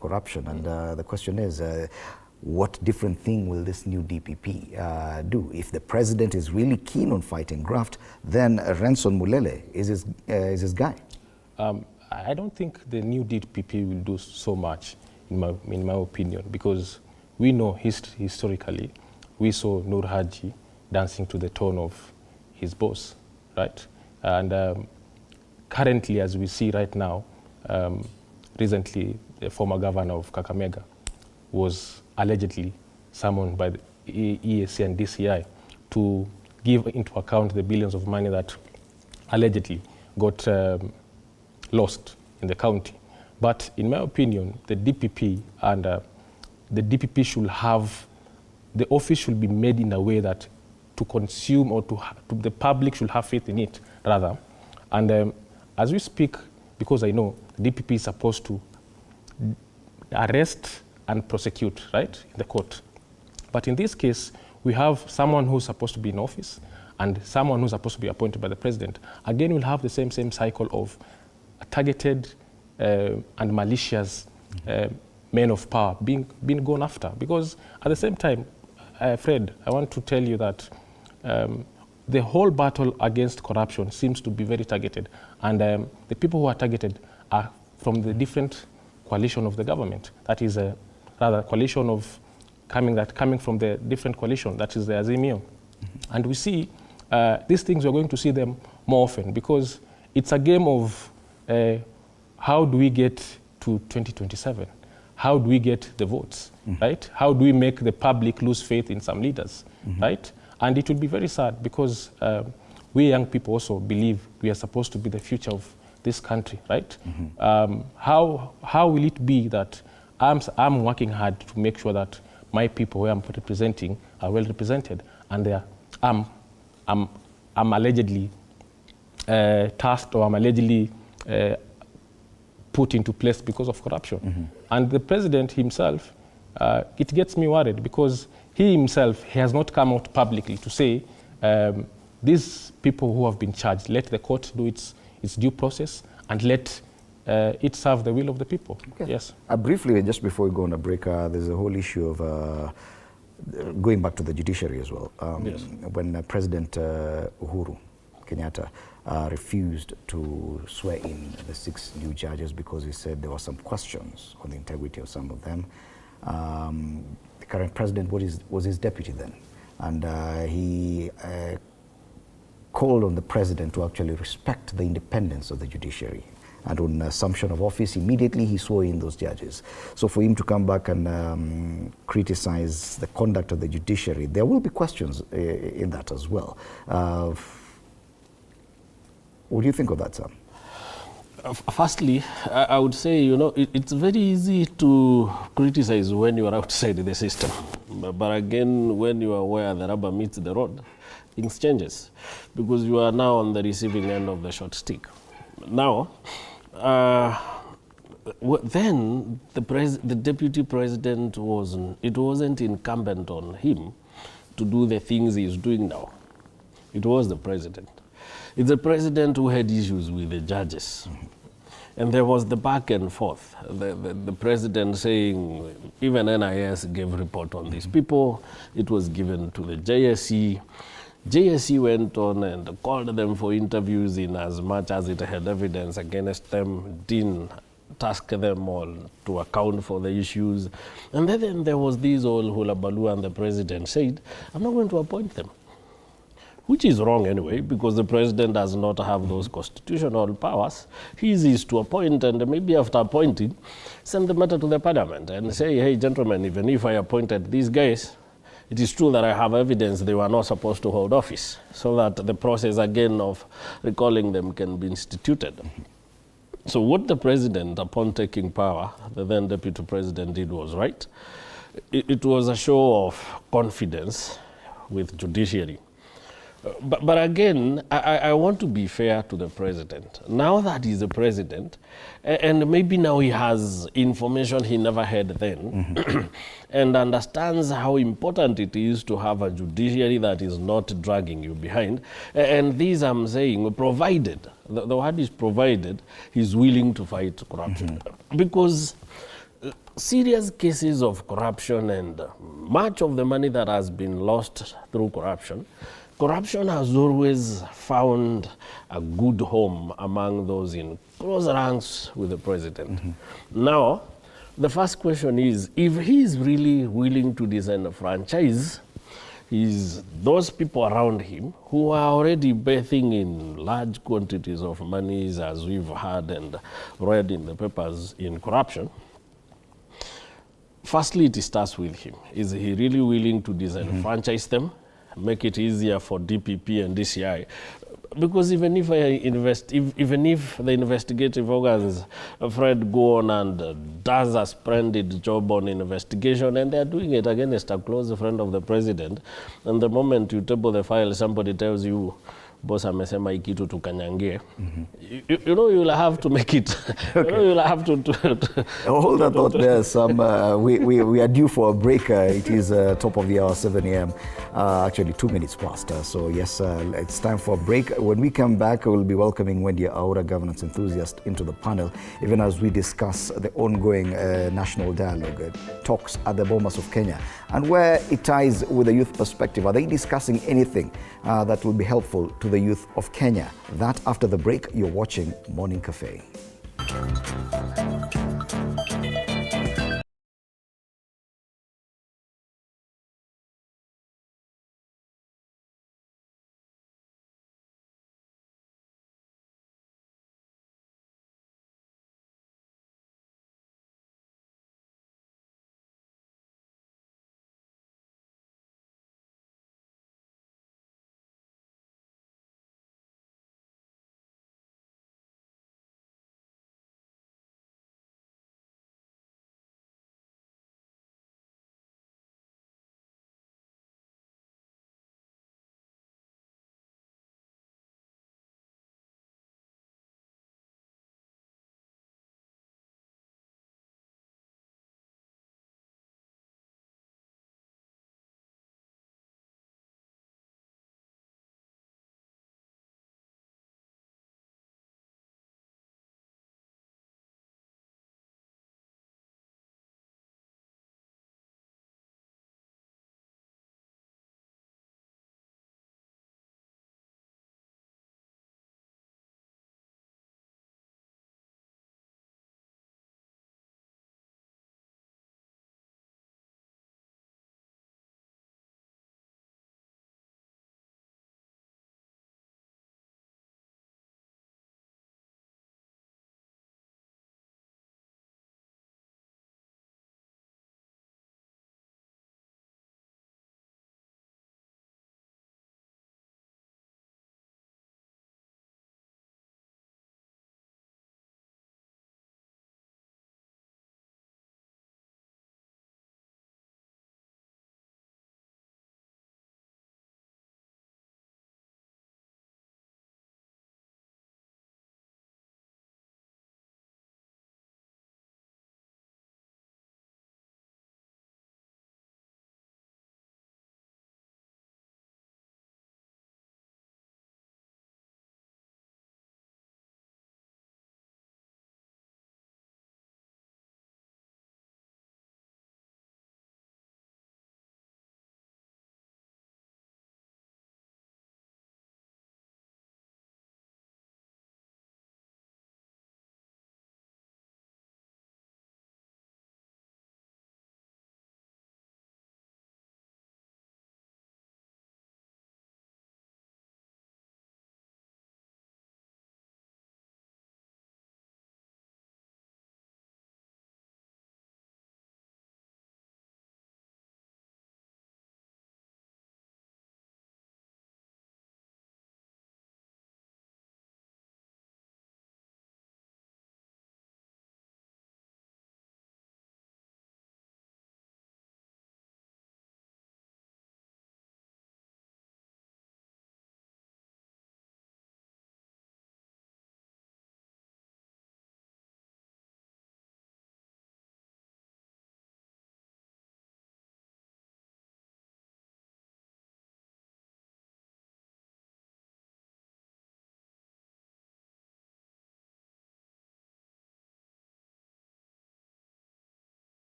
corruption. And the question is, what different thing will this new DPP do? If the president is really keen on fighting graft, then Renson Mulele is his guy. I don't think the new DPP will do so much, in my opinion, because we know historically, we saw Nur Haji dancing to the tone of his boss, right? And currently, as we see right now, recently, the former governor of Kakamega was allegedly summoned by the EAC and DCI to give into account the billions of money that allegedly got lost in the county. But in my opinion, the DPP and the DPP should have, the office should be made in a way that to consume or to the public should have faith in it, rather. And as we speak, because I know the DPP is supposed to arrest and prosecute, right, in the court. But in this case, we have someone who's supposed to be in office and someone who's supposed to be appointed by the president. Again, we'll have the same cycle of targeted and malicious men of power being gone after. Because at the same time, Fred, I want to tell you that the whole battle against corruption seems to be very targeted. And the people who are targeted are from the different coalition of the government. That is rather coalition of coming from the different coalition, that is the Azimio. Mm-hmm. And we see these things, we're going to see them more often because it's a game of how do we get to 2027? How do we get the votes, right? How do we make the public lose faith in some leaders, right? And it would be very sad because we young people also believe we are supposed to be the future of this country, right? How will it be that I'm working hard to make sure that my people who I'm representing are well represented, and I'm allegedly tasked or I'm allegedly put into place because of corruption. And the president himself, it gets me worried because he himself has not come out publicly to say these people who have been charged, let the court do its due process and let it serve the will of the people. Okay. Yes. Briefly, just before we go on a break, there's a whole issue of going back to the judiciary as well. Yes. When President Uhuru Kenyatta refused to swear in the 6 new judges because he said there were some questions on the integrity of some of them. The current president was his deputy then, and he called on the president to actually respect the independence of the judiciary. And on assumption of office, immediately he swore in those judges. So for him to come back and criticize the conduct of the judiciary, there will be questions in that as well. What do you think of that, Sam? Firstly, I would say, it's very easy to criticize when you are outside the system. But again, when you are where the rubber meets the road, things changes because you are now on the receiving end of the short stick. Now, then the deputy president it wasn't incumbent on him to do the things he's doing now. It was the president. It's the president who had issues with the judges. And there was the back and forth. The president saying, even NIS gave report on these people. It was given to the JSC. JSC went on and called them for interviews in as much as it had evidence against them, didn't task them all to account for the issues. And then there was this old hula baloo, and the president said, I'm not going to appoint them. Which is wrong anyway, because the president does not have those constitutional powers. His is to appoint, and maybe after appointing, send the matter to the parliament and say, hey, gentlemen, even if I appointed these guys, it is true that I have evidence they were not supposed to hold office, so that the process again of recalling them can be instituted. So what the president, upon taking power, the then deputy president did was right. It was a show of confidence with judiciary. But again, I want to be fair to the president. Now that he's the president, and maybe now he has information he never had then, and understands how important it is to have a judiciary that is not dragging you behind. And these I'm saying, provided, the word is provided, he's willing to fight corruption. Because serious cases of corruption and much of the money that has been lost through corruption has always found a good home among those in close ranks with the president. Now, the first question is, if he is really willing to design a franchise, is those people around him who are already bathing in large quantities of monies, as we've heard and read in the papers, in corruption. Firstly, it starts with him. Is he really willing to design franchise them? Make it easier for DPP and DCI, because even if the investigative organs, Fred, go on and does a splendid job on investigation, and they are doing it against a close friend of the president, and the moment you table the file, somebody tells you, boss amesema ikitu tukanyangie. You'll have to make it. Okay. You'll have to Hold that thought there. We are due for a break. It is top of the hour, 7 a.m. Actually, 2 minutes past. So yes, it's time for a break. When we come back, we'll be welcoming Wendy Aura, governance enthusiast, into the panel, even as we discuss the ongoing national dialogue, talks at the Bomas of Kenya, and where it ties with the youth perspective. Are they discussing anything that will be helpful to the youth of Kenya? That after the break. You're watching Morning Cafe.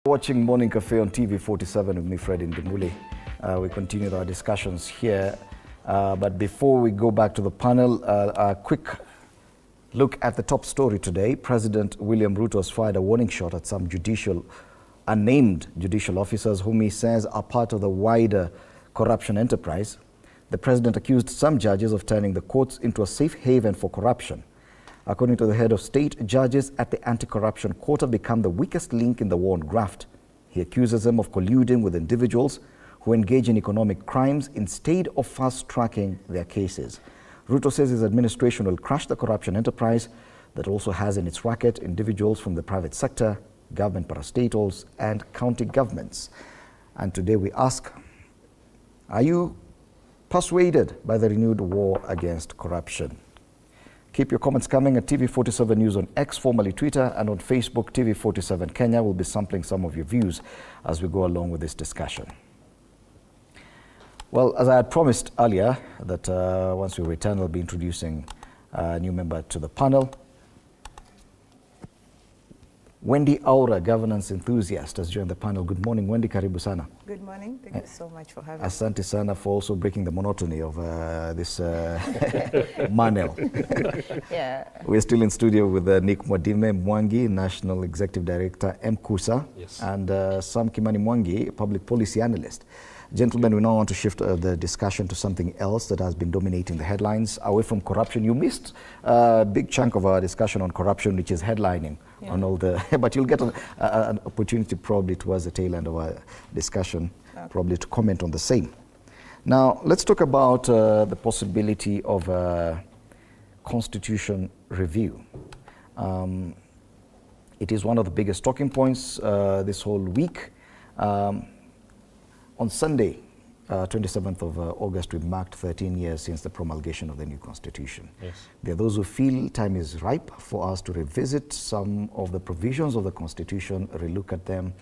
Watching Morning Cafe on TV47 with me, Fred Ndimuli. We continue our discussions here. But before we go back to the panel, a quick look at the top story today. President William Ruto has fired a warning shot at some unnamed judicial officers whom he says are part of the wider corruption enterprise. The president accused some judges of turning the courts into a safe haven for corruption. According to the head of state, judges at the anti-corruption court have become the weakest link in the war on graft. He accuses them of colluding with individuals who engage in economic crimes instead of fast-tracking their cases. Ruto says his administration will crush the corruption enterprise that also has in its racket individuals from the private sector, government parastatals, and county governments. And today we ask, are you persuaded by the renewed war against corruption? Keep your comments coming at TV47 News on X, formerly Twitter, and on Facebook, TV47 Kenya. We'll be sampling some of your views as we go along with this discussion. Well, as I had promised earlier, that once we return, we'll be introducing a new member to the panel. Wendy Aura, governance enthusiast, has joined the panel. Good morning, Wendy. Karibu sana. Good morning. Thank you so much for having me. Asante sana for also breaking the monotony of this manel. Yeah. We're still in studio with Nick Mwadime Mwangi, National Executive Director, MKUSA, Yes. and Sam Kimani Mwangi, Public Policy Analyst. Gentlemen, we now want to shift the discussion to something else that has been dominating the headlines, away from corruption. You missed a big chunk of our discussion on corruption, which is headlining on all the, but you'll get an opportunity probably towards the tail end of our discussion, probably to comment on the same. Now, let's talk about the possibility of a constitution review. It is one of the biggest talking points this whole week. On Sunday, 27th of August, we marked 13 years since the promulgation of the new constitution. Yes. There are those who feel time is ripe for us to revisit some of the provisions of the constitution, relook at them.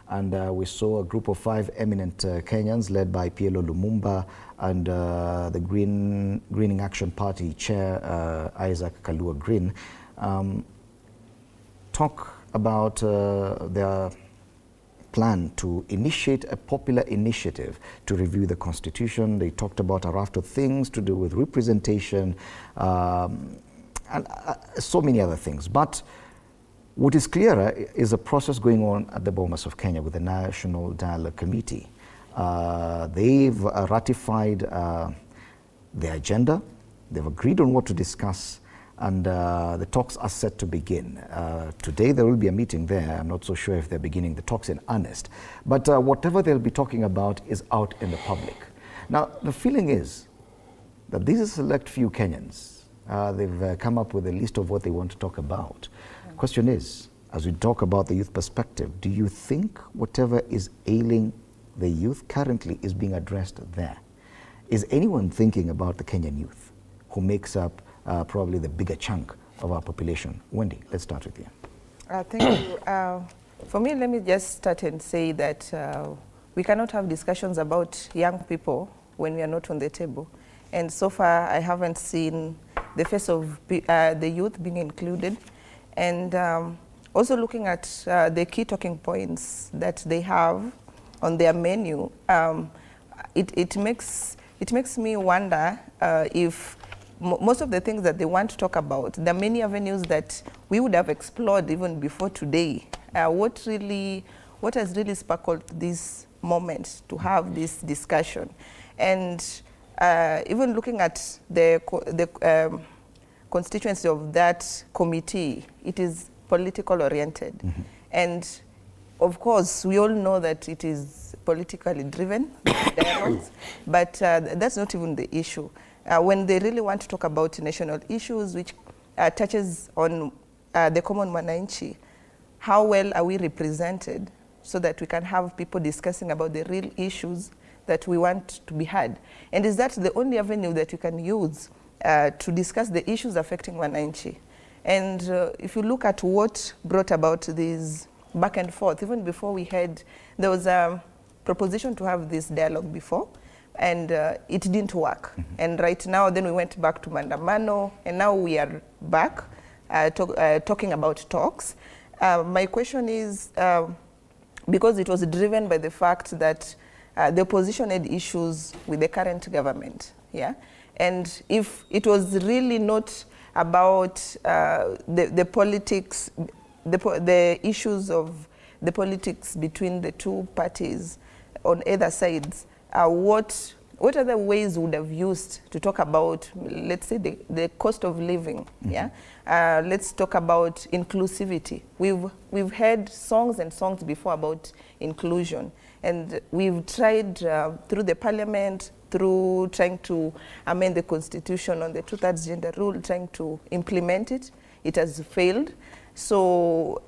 And we saw a group of 5 eminent Kenyans led by PLO Lumumba and the Greening Action Party chair, Isaac Kalua Green, talk about their plan to initiate a popular initiative to review the constitution. They talked about a raft of things to do with representation and so many other things. But what is clearer is a process going on at the Bomas of Kenya with the National Dialogue Committee. They've ratified the agenda. They've agreed on what to discuss, and the talks are set to begin. Today there will be a meeting there. I'm not so sure if they're beginning the talks in earnest. But whatever they'll be talking about is out in the public. Now, the feeling is that these are select few Kenyans. They've come up with a list of what they want to talk about. The question is, as we talk about the youth perspective, do you think whatever is ailing the youth currently is being addressed there? Is anyone thinking about the Kenyan youth who makes up probably the bigger chunk of our population? Wendy, let's start with you. Thank you. For me, let me just start and say that we cannot have discussions about young people when we are not on the table. And so far, I haven't seen the face of the youth being included. And also looking at the key talking points that they have on their menu, it makes me wonder if most of the things that they want to talk about, there are many avenues that we would have explored even before today. What has really sparkled this moment to have this discussion? And even looking at the constituency of that committee, it is political oriented. Mm-hmm. And of course, we all know that it is politically driven, dialogues, but that's not even the issue. When they really want to talk about national issues, which touches on the common mwananchi, how well are we represented so that we can have people discussing about the real issues that we want to be heard? And is that the only avenue that you can use to discuss the issues affecting mwananchi? And if you look at what brought about this back and forth, even before we had, there was a proposition to have this dialogue before, and it didn't work. Mm-hmm. And right now, then we went back to Mandamano, and now we are back talking about talks. My question is, because it was driven by the fact that the opposition had issues with the current government. Yeah, and if it was really not about the politics, the issues of the politics between the two parties on either sides, what other ways would have used to talk about, let's say, the cost of living? Yeah, let's talk about inclusivity. We've heard songs and songs before about inclusion, and we've tried through the parliament, through trying to amend the constitution on the 2/3 gender rule, trying to implement it. It has failed. So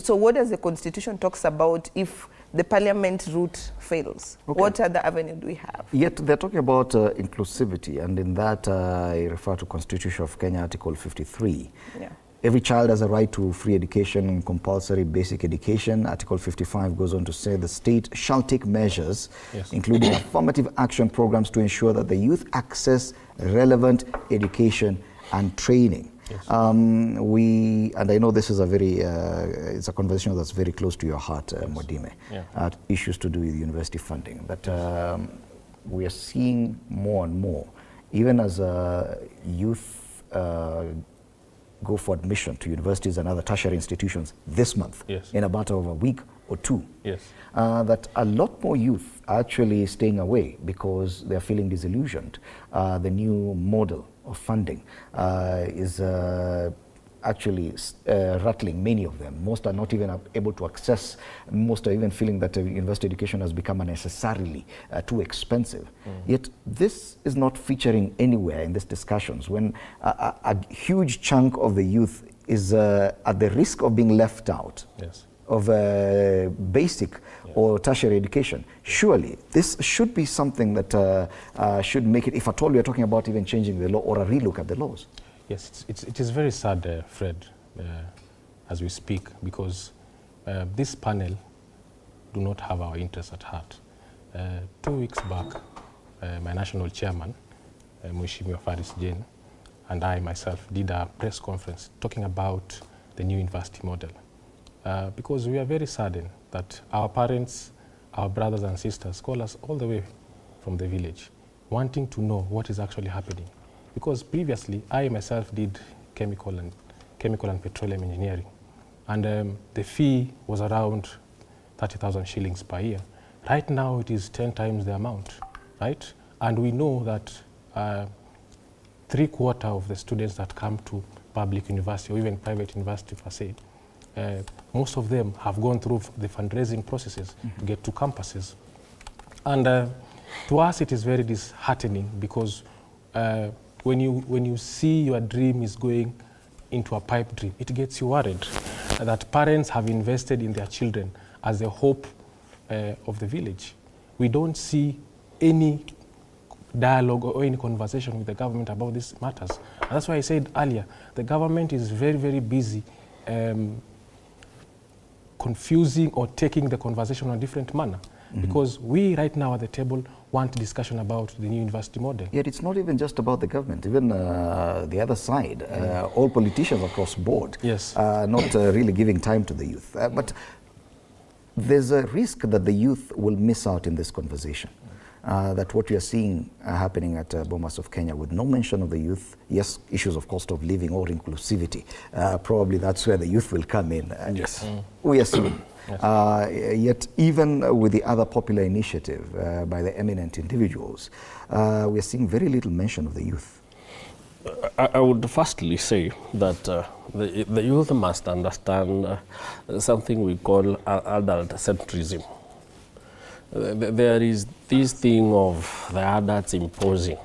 what does the constitution talks about if the parliament route fails? Okay. What other avenue do we have? Yet they're talking about inclusivity, and in that I refer to Constitution of Kenya, Article 53. Yeah. Every child has a right to free education and compulsory basic education. Article 55 goes on to say the state shall take measures, yes, including affirmative action programs to ensure that the youth access relevant education and training. Yes. And I know this is a very, it's a conversation that's very close to your heart, yes, Modime, yeah, issues to do with university funding. But we are seeing more and more, even as youth go for admission to universities and other tertiary institutions this month, yes, in a matter of a week or two, yes, that a lot more youth are actually staying away because they're feeling disillusioned. The new model of funding is actually rattling many of them. Most are not even able to access, most are even feeling that university education has become unnecessarily too expensive. Yet this is not featuring anywhere in these discussions when a huge chunk of the youth is at the risk of being left out, yes, of basic, yes, or tertiary education. Surely this should be something that should make it, if at all we are talking about even changing the law or a relook at the laws. Yes, it is very sad, Fred, as we speak, because this panel do not have our interests at heart. 2 weeks back, my national chairman, Mheshimiwa Faris Jane, and I myself did a press conference talking about the new university model. Because we are very saddened that our parents, our brothers and sisters call us all the way from the village, wanting to know what is actually happening. Because previously, I myself did chemical and petroleum engineering, and the fee was around 30,000 shillings per year. Right now, it is 10 times the amount, right? And we know that 3/4 of the students that come to public university or even private university per se, most of them have gone through the fundraising processes to get to campuses. And to us, it is very disheartening because when you see your dream is going into a pipe dream, it gets you worried that parents have invested in their children as the hope of the village. We don't see any dialogue or any conversation with the government about these matters. And that's why I said earlier, the government is very, very busy confusing or taking the conversation in a different manner. Because we right now at the table want discussion about the new university model. Yet it's not even just about the government, even the other side, all politicians across board, yes, not really giving time to the youth. But there's a risk that the youth will miss out in this conversation. That what we are seeing happening at Bomas of Kenya with no mention of the youth, yes, issues of cost of living or inclusivity, probably that's where the youth will come in. Yes. We are seeing. Yes. Yet even with the other popular initiative by the eminent individuals, we are seeing very little mention of the youth. I would firstly say that the youth must understand something we call adult centrism. There is this thing of the adults imposing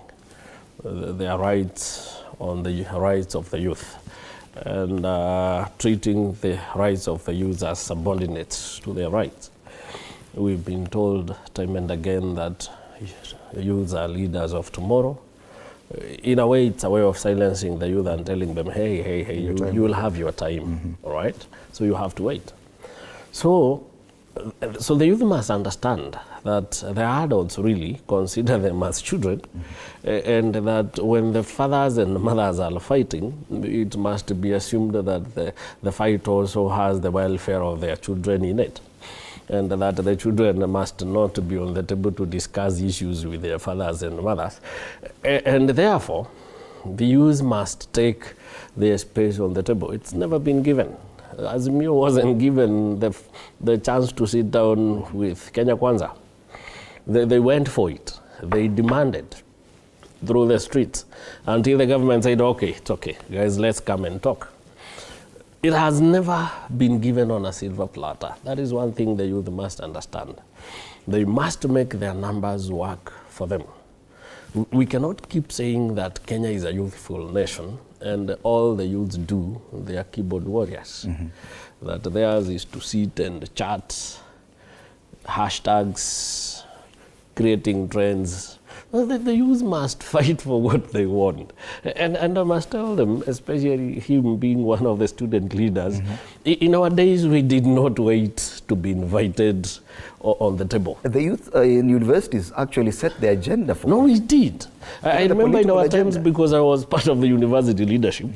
their rights on the rights of the youth and treating the rights of the youth as subordinates to their rights. We've been told time and again that youths are leaders of tomorrow. In a way, it's a way of silencing the youth and telling them, hey, you will have your time, all right? So you have to wait. So the youth must understand that the adults really consider them as children, and that when the fathers and mothers are fighting, it must be assumed that the fight also has the welfare of their children in it. and that the children must not be on the table to discuss issues with their fathers and mothers. And therefore, the youth must take their space on the table. It's never been given. Azimio wasn't given the chance to sit down with Kenya Kwanza. They went for it. They demanded through the streets until the government said, okay, it's okay, guys, let's come and talk. It has never been given on a silver platter. That is one thing the youth must understand. They must make their numbers work for them. We cannot keep saying that Kenya is a youthful nation and all the youths do, they are keyboard warriors. That theirs is to sit and chat, hashtags, creating trends. The youth must fight for what they want. And I must tell them, especially him being one of the student leaders, in our days we did not wait to be invited on the table. The youth in universities actually set the agenda for No, we did. I remember in our times, because I was part of the university leadership,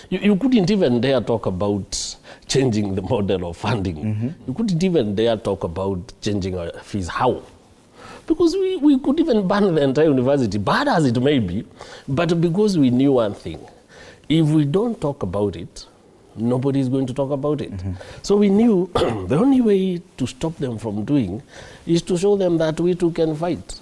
you couldn't even dare talk about changing the model of funding. You couldn't even dare talk about changing our fees. How? Because we could even ban the entire university, bad as it may be, but because we knew one thing. If we don't talk about it, nobody is going to talk about it. So we knew the only way to stop them from doing is to show them that we too can fight.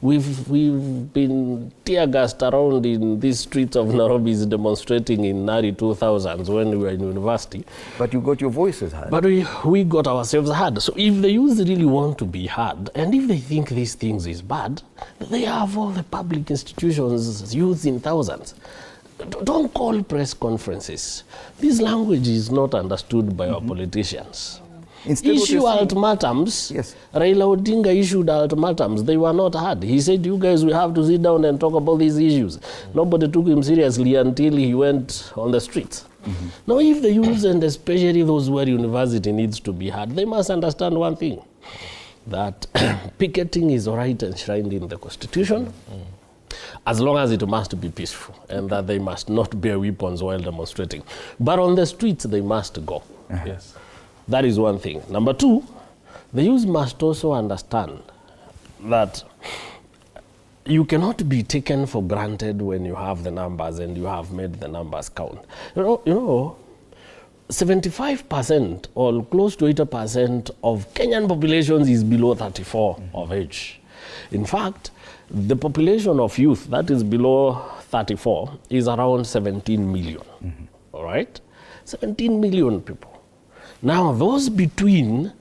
We've been tear-gassed around in these streets of Nairobi demonstrating in early 2000s when we were in university. But you got your voices heard. But we got ourselves heard. So if the youth really want to be heard, and if they think these things is bad, they have all the public institutions, youth in thousands. Don't call press conferences. This language is not understood by our politicians. Instead Issue ultimatums. Yes. Raila Odinga issued ultimatums. They were not heard. He said, you guys, we have to sit down and talk about these issues. Nobody took him seriously until he went on the streets. Now, if the youth, and especially those where university needs to be heard, they must understand one thing, that picketing is right enshrined in the Constitution, as long as it must be peaceful, and that they must not bear weapons while demonstrating. But on the streets, they must go. Yes. That is one thing. Number two, the youth must also understand that you cannot be taken for granted when you have the numbers and you have made the numbers count. You know, 75% or close to 80% of Kenyan populations is below 34 of age. In fact, the population of youth that is below 34 is around 17 million. All right? 17 million people. Now, those between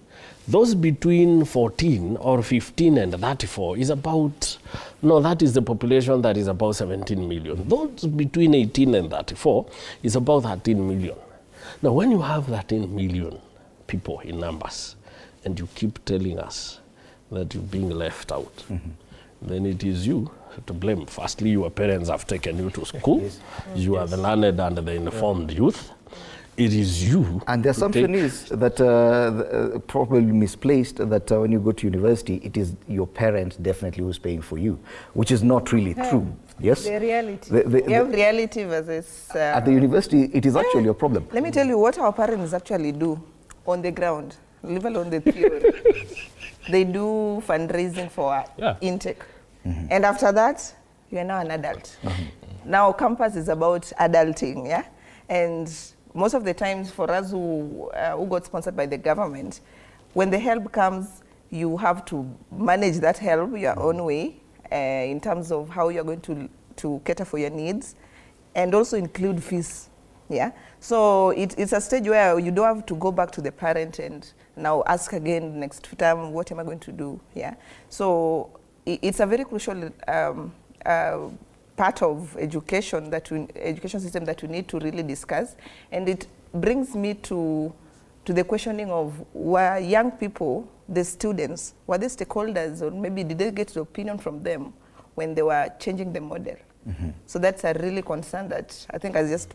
14 or 15 and 34 is about, no, that is the population that is about 17 million. Those between 18 and 34 is about 13 million. Now, when you have 13 million people in numbers, and you keep telling us that you're being left out, then it is you to blame. Firstly, your parents have taken you to school. You are the learned and the informed youth. It is you. And the assumption is that, probably misplaced, that when you go to university, it is your parents definitely who's paying for you, which is not really true. Yes? The reality. We have reality versus... at the university, it is actually a problem. Let me tell you what our parents actually do on the ground, leave alone the theory. They do fundraising for intake. And after that, you are now an adult. Now campus is about adulting, yeah? And most of the times for us who got sponsored by the government, when the help comes, you have to manage that help your own way in terms of how you're going to cater for your needs and also include fees. Yeah, so it's a stage where you don't have to go back to the parent and now ask again next term, what am I going to do? Yeah, so it's a very crucial part of education education system that we need to really discuss, and it brings me to the questioning of were young people, the students, were they stakeholders, or maybe did they get the opinion from them when they were changing the model? So that's a really concern that I think has just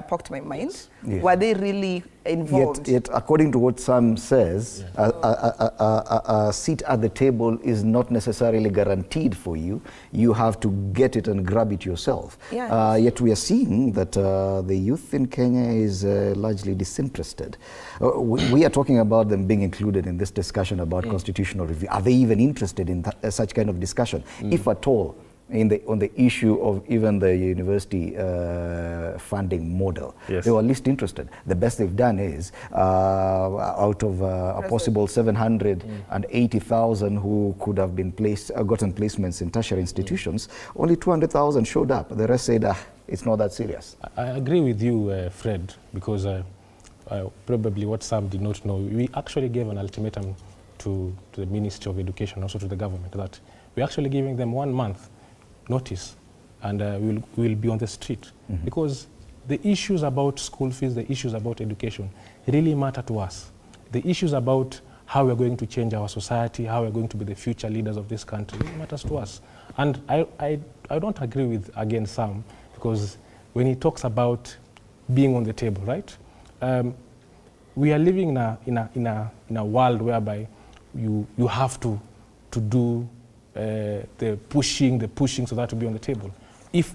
poked my mind. Yes. Were they really involved? Yet, according to what Sam says, a seat at the table is not necessarily guaranteed for you. You have to get it and grab it yourself. Yeah. Yet we are seeing that the youth in Kenya is largely disinterested. We are talking about them being included in this discussion about constitutional review. Are they even interested in such kind of discussion, if at all? On the issue of even the university funding model. Yes. They were least interested. The best they've done is, out of a possible 780,000 who could have been gotten placements in tertiary institutions, only 200,000 showed up. The rest said, it's not that serious. I agree with you, Fred, because probably what Sam did not know, we actually gave an ultimatum to the Ministry of Education, also to the government, that we're actually giving them 1 month notice, and we'll be on the street, because the issues about school fees, the issues about education really matter to us. The issues about how we're going to change our society, how we're going to be the future leaders of this country, really matters to us. And I don't agree with, again, Sam, because when he talks about being on the table, right? We are living in a world whereby you have to do the pushing so that to be on the table. If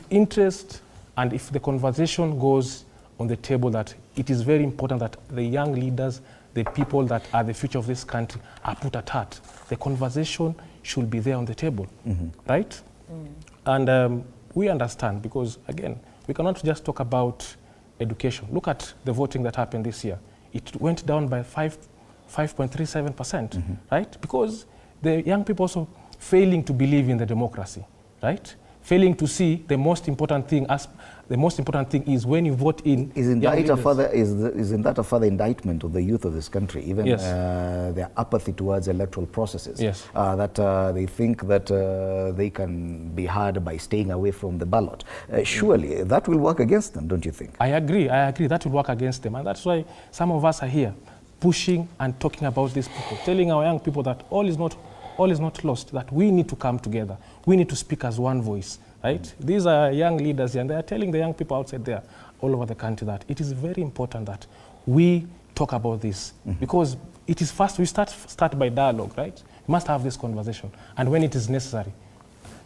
interest and if the conversation goes on the table that it is very important that the young leaders, the people that are the future of this country are put at heart, the conversation should be there on the table, right? And we understand, because again, we cannot just talk about education. Look at the voting that happened this year. It went down by 5.37%, right? Because the young people also failing to believe in the democracy, right? Failing to see the most important thing is when you vote in. Isn't that a further indictment of the youth of this country? Even Yes. Their apathy towards electoral processes. Yes. That they think that they can be heard by staying away from the ballot. Surely that will work against them, don't you think? I agree. That will work against them. And that's why some of us are here pushing and talking about these people, telling our young people that all is not lost, that we need to come together. We need to speak as one voice, right? These are young leaders here, and they are telling the young people outside there, all over the country, that it is very important that we talk about this, because it is first, we start by dialogue, right? We must have this conversation, and when it is necessary,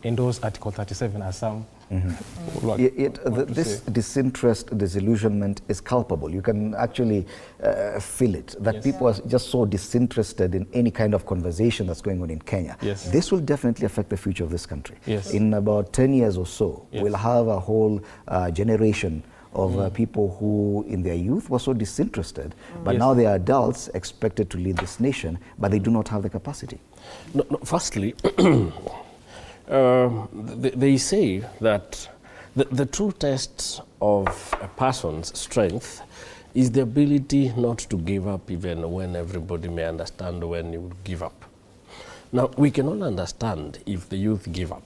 endorse Article 37 as some. This disinterest, disillusionment is culpable. You can actually feel it, that people are just so disinterested in any kind of conversation that's going on in Kenya. Yes. This will definitely affect the future of this country. Yes. In about 10 years or so, we'll have a whole generation of people who in their youth were so disinterested, but now they are adults expected to lead this nation, but they do not have the capacity. No, firstly, they say that the true test of a person's strength is the ability not to give up even when everybody may understand when you give up. Now, we can all understand if the youth give up.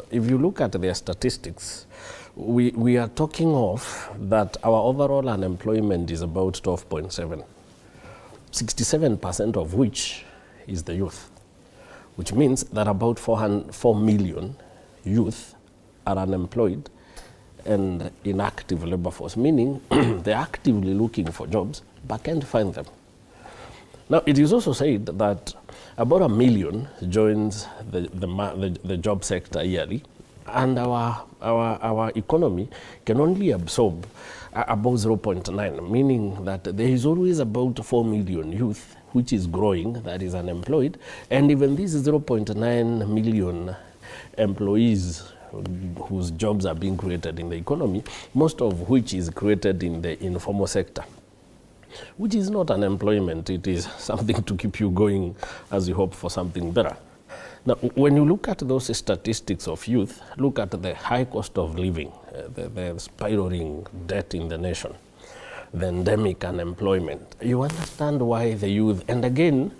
If you look at their statistics, we are talking of that our overall unemployment is about 12.7, 67% of which is the youth, which means that about 4 million youth are unemployed and in active labor force, meaning they're actively looking for jobs but can't find them. Now, it is also said that about 1 million joins the job sector yearly, and our economy can only absorb about 0.9, meaning that there is always about 4 million youth which is growing, that is unemployed, and even these 0.9 million employees whose jobs are being created in the economy, most of which is created in the informal sector, which is not unemployment, it is something to keep you going as you hope for something better. Now, when you look at those statistics of youth, look at the high cost of living, the spiraling debt in the nation, the endemic unemployment, you understand why the youth, and again,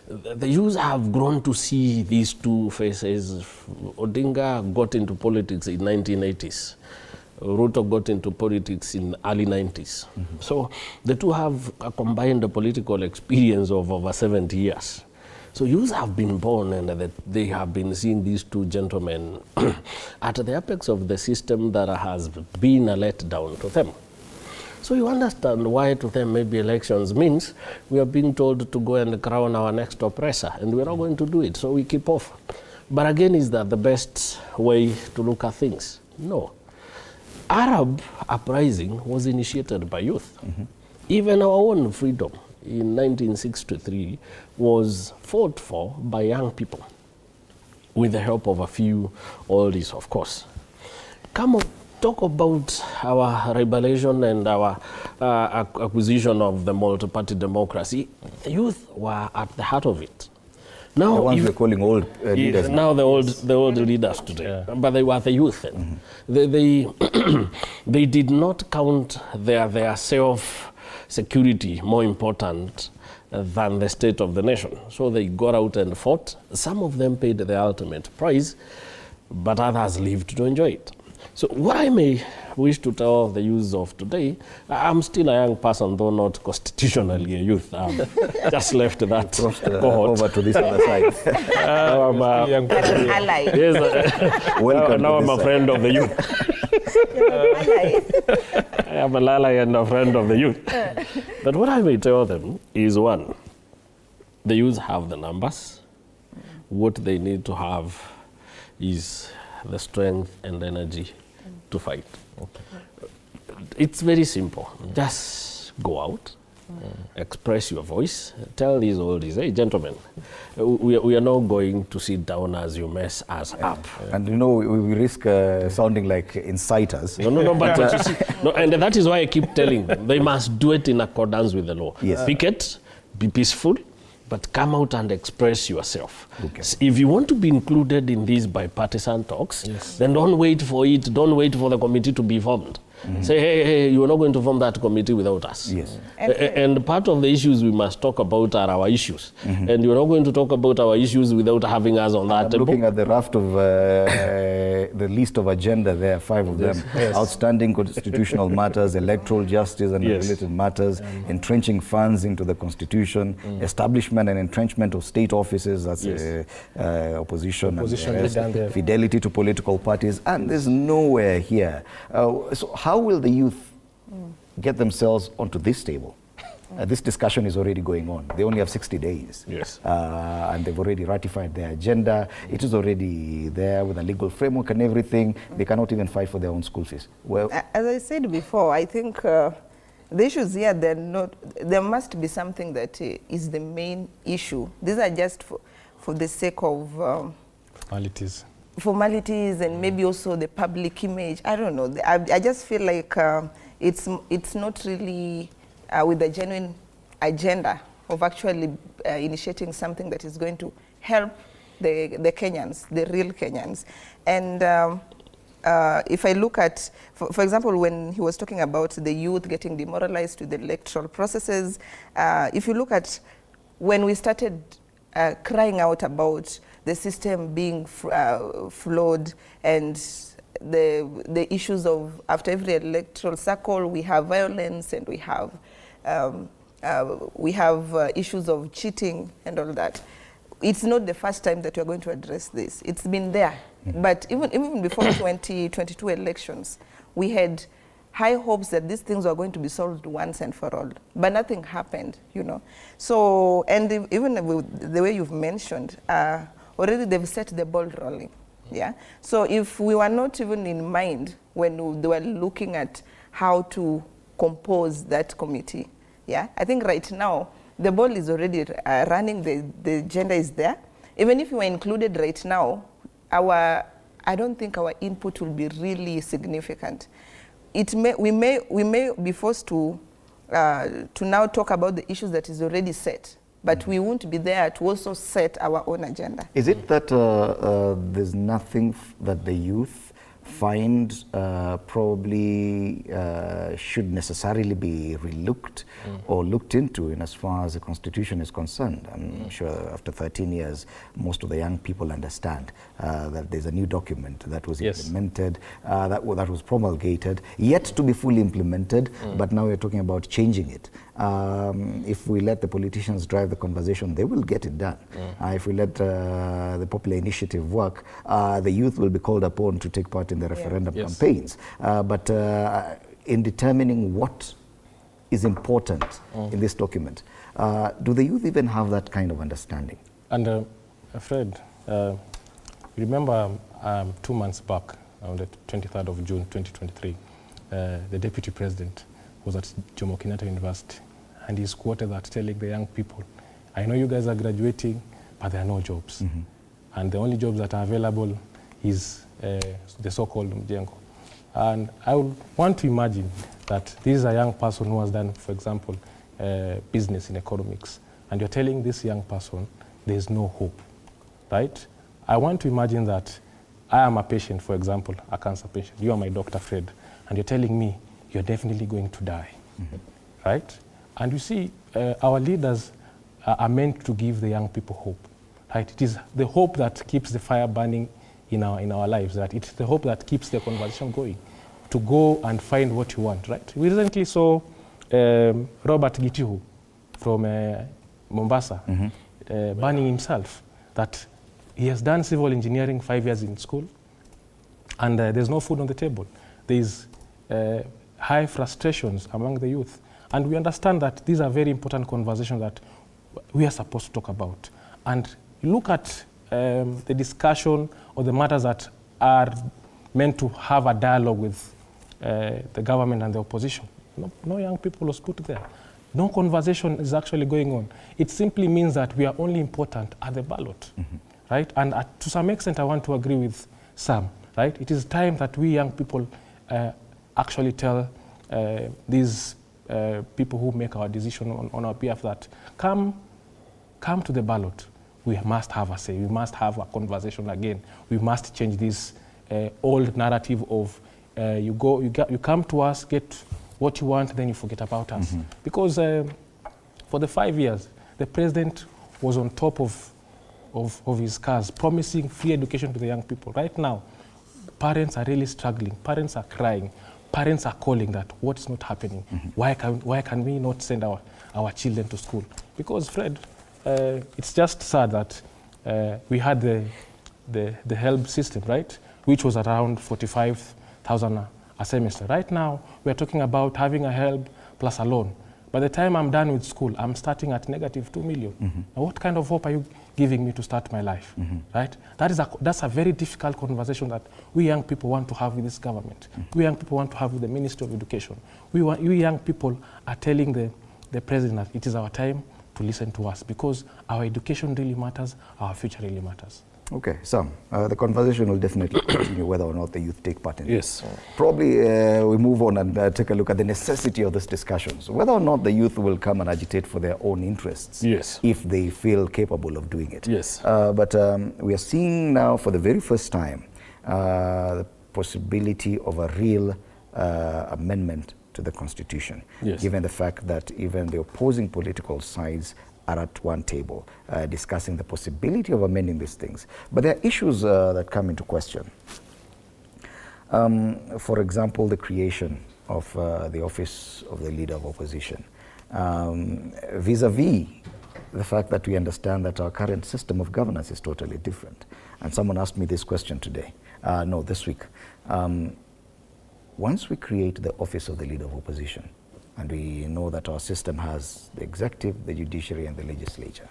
the youth have grown to see these two faces. Odinga got into politics in 1980s. Ruto got into politics in early 90s. So the two have a combined political experience of over 70 years. So youths have been born and that they have been seeing these two gentlemen at the apex of the system that has been a letdown to them. So you understand why to them maybe elections means we are being told to go and crown our next oppressor, and we're not going to do it, so we keep off. But again, is that the best way to look at things? No. Arab uprising was initiated by youth. Even our own freedom in 1963 was fought for by young people, with the help of a few oldies, of course. Come on, talk about our revelation and our acquisition of the multi-party democracy. The youth were at the heart of it. Now, the ones we're calling old leaders. Now the old leaders today, but they were the youth then. They did not count their self-security more important than the state of the nation. So they got out and fought. Some of them paid the ultimate price, but others lived to enjoy it. So what I may wish to tell the youth of today, I'm still a young person, though not constitutionally a youth. Just left that cohort. Over to this other side. I'm a young person. Ally. Yes, Welcome now to I'm this a side. friend of the youth. I am a ally and a friend of the youth. But what I may tell them is, one, the youth have the numbers. What they need to have is the strength and energy to fight. It's very simple. Just go out, express your voice, tell these oldies, hey, gentlemen, we are not going to sit down as you mess us up. And you know, we risk sounding like inciters. No, but you see, and that is why I keep telling them, they must do it in accordance with the law. Yes. Picket, be peaceful, but come out and express yourself. Okay. If you want to be included in these bipartisan talks, then don't wait for it, don't wait for the committee to be formed. Say, hey, you're not going to form that committee without us. Yes. And part of the issues we must talk about are our issues. And you're not going to talk about our issues without having us on that I'm table. looking at the raft of the list of agenda there, 5 of them. Outstanding constitutional matters, electoral justice and related matters, entrenching funds into the constitution, establishment and entrenchment of state offices, that's opposition and the rest, fidelity to political parties, and there's nowhere here. So how will the youth get themselves onto this table? This discussion is already going on. They only have 60 days. Yes. And they've already ratified their agenda. It is already there with a legal framework and everything. They cannot even fight for their own school fees. Well, as I said before, I think the issues here, there must be something that is the main issue. These are just for the sake of formalities and maybe also the public image. I don't know. I just feel like it's not really with a genuine agenda of actually initiating something that is going to help the Kenyans, the real Kenyans. And if I look at, for example, when he was talking about the youth getting demoralized with the electoral processes, if you look at when we started crying out about the system being flawed and the issues of after every electoral cycle we have violence and we have issues of cheating and all that. It's not the first time that we're going to address this. It's been there. But even before 2022 elections, we had high hopes that these things were going to be solved once and for all. But nothing happened, you know. So, and even with the way you've mentioned, already they've set the ball rolling. Yeah. So if we were not even in mind when they were looking at how to compose that committee, yeah, I think right now the ball is already running. The agenda is there. Even if we were included right now, I don't think our input will be really significant. We may be forced to now talk about the issues that is already set. But we won't be there to also set our own agenda. is it that there's nothing that the youth find probably should necessarily be relooked or looked into in as far as the Constitution is concerned. I'm sure after 13 years, most of the young people understand that there's a new document that was implemented, that was promulgated, yet to be fully implemented, but now we're talking about changing it. If we let the politicians drive the conversation, they will get it done. If we let the popular initiative work, the youth will be called upon to take part in the referendum campaigns. But in determining what is important in this document, do the youth even have that kind of understanding? And Fred, remember 2 months back, on the 23rd of June 2023, the Deputy President was at Jomo Kenyatta University, and he's quoted that telling the young people, I know you guys are graduating, but there are no jobs. And the only jobs that are available is the so-called mjengo. And I would want to imagine that this is a young person who has done, for example, business in economics, and you're telling this young person there's no hope, right? I want to imagine that I am a patient, for example, a cancer patient. You are my doctor, Fred, and you're telling me you're definitely going to die, right? And you see, our leaders are meant to give the young people hope, right? It is the hope that keeps the fire burning in our lives, that it's the hope that keeps the conversation going, to go and find what you want, right? We recently saw Robert Gitihu from Mombasa burning himself, that he has done civil engineering 5 years in school, and there's no food on the table. There's high frustrations among the youth. And we understand that these are very important conversations that we are supposed to talk about. And look at the discussion or the matters that are meant to have a dialogue with the government and the opposition. No young people was put there. No conversation is actually going on. It simply means that we are only important at the ballot, right? And to some extent, I want to agree with Sam, right? It is time that we young people actually tell these people who make our decision on our behalf that come to the ballot. We must have a say. We must have a conversation again. We must change this old narrative of you come to us, get what you want, then you forget about us. Because for the 5 years, the president was on top of his cars, promising free education to the young people. Right now, parents are really struggling. Parents are crying. Parents are calling that what's not happening. Why can we not send our children to school? Because, Fred, it's just sad that we had the help system, right, which was around 45,000 a semester. Right now, we're talking about having a help plus a loan. By the time I'm done with school, I'm starting at negative 2 million. Now, what kind of hope are you giving me to start my life, right? That's a very difficult conversation that we young people want to have with this government. We young people want to have with the Ministry of Education. We young people are telling the president that it is our time to listen to us, because our education really matters, our future really matters. Okay, Sam, the conversation will definitely continue whether or not the youth take part in it. Yes. Probably we move on and take a look at the necessity of this discussion. So whether or not the youth will come and agitate for their own interests, if they feel capable of doing it. But we are seeing now for the very first time the possibility of a real amendment to the Constitution, given the fact that even the opposing political sides are at one table discussing the possibility of amending these things. But there are issues that come into question. For example, the creation of the office of the Leader of Opposition, vis-a-vis the fact that we understand that our current system of governance is totally different. And someone asked me this question today, this week. Once we create the office of the Leader of Opposition, and we know that our system has the executive, the judiciary, and the legislature.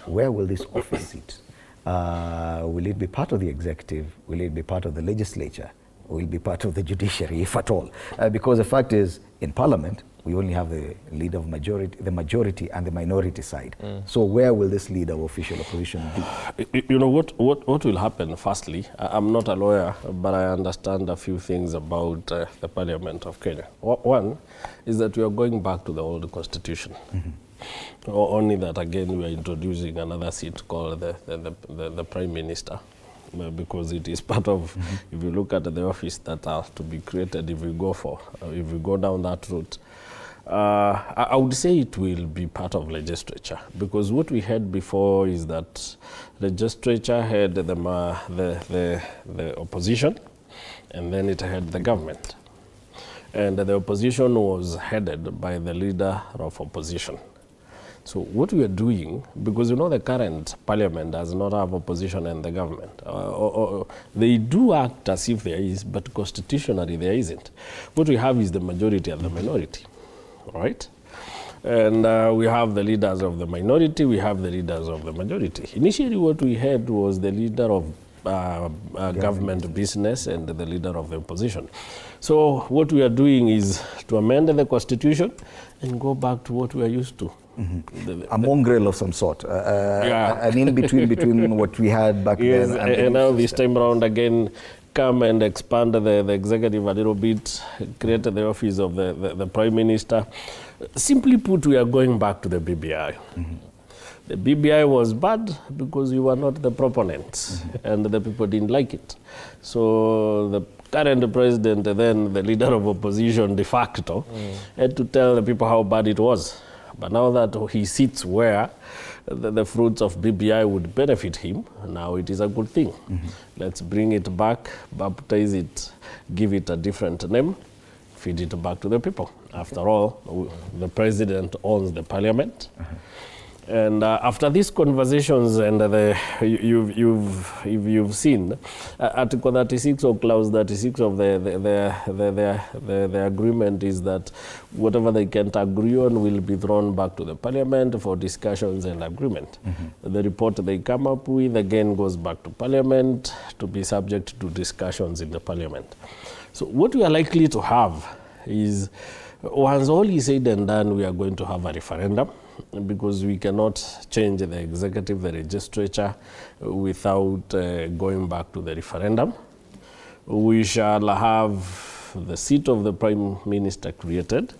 Where will this office sit? Will it be part of the executive? Will it be part of the legislature? Or will it be part of the judiciary, if at all? Because the fact is, in Parliament, we only have the leader of the majority and the minority side. So where will this leader of official opposition be? You know, what will happen, firstly, I'm not a lawyer, but I understand a few things about the Parliament of Kenya. One is that we are going back to the old constitution. Only that, again, we are introducing another seat called the Prime Minister. because it is part of, if you look at the office that are to be created, if we go down that route, I would say it will be part of legislature, because what we had before is that legislature had the opposition, and then it had the government. And the opposition was headed by the leader of opposition. So what we are doing, because you know the current parliament does not have opposition and the government. They do act as if there is, but constitutionally there isn't. What we have is the majority and the minority, right? And we have the leaders of the minority, we have the leaders of the majority. Initially what we had was the leader of government business and the leader of the opposition. So what we are doing is to amend the constitution and go back to what we are used to. A mongrel of some sort, an in-between between what we had back then. And now this time around again, come and expand the executive a little bit, create the office of the Prime Minister. Simply put, we are going back to the BBI. The BBI was bad because you were not the proponents, and the people didn't like it. So the current president, then the leader of opposition de facto, had to tell the people how bad it was. But now that he sits where the fruits of BBI would benefit him, now it is a good thing. Let's bring it back, baptize it, give it a different name, feed it back to the people. After all, the president owns the parliament. And after these conversations, and you've seen Article 36 or Clause 36 of the agreement is that whatever they can't agree on will be thrown back to the parliament for discussions and agreement. The report they come up with again goes back to parliament to be subject to discussions in the parliament. So what we are likely to have is, once all is said and done, we are going to have a referendum, because we cannot change the executive, the legislature, without going back to the referendum. We shall have the seat of the Prime Minister created,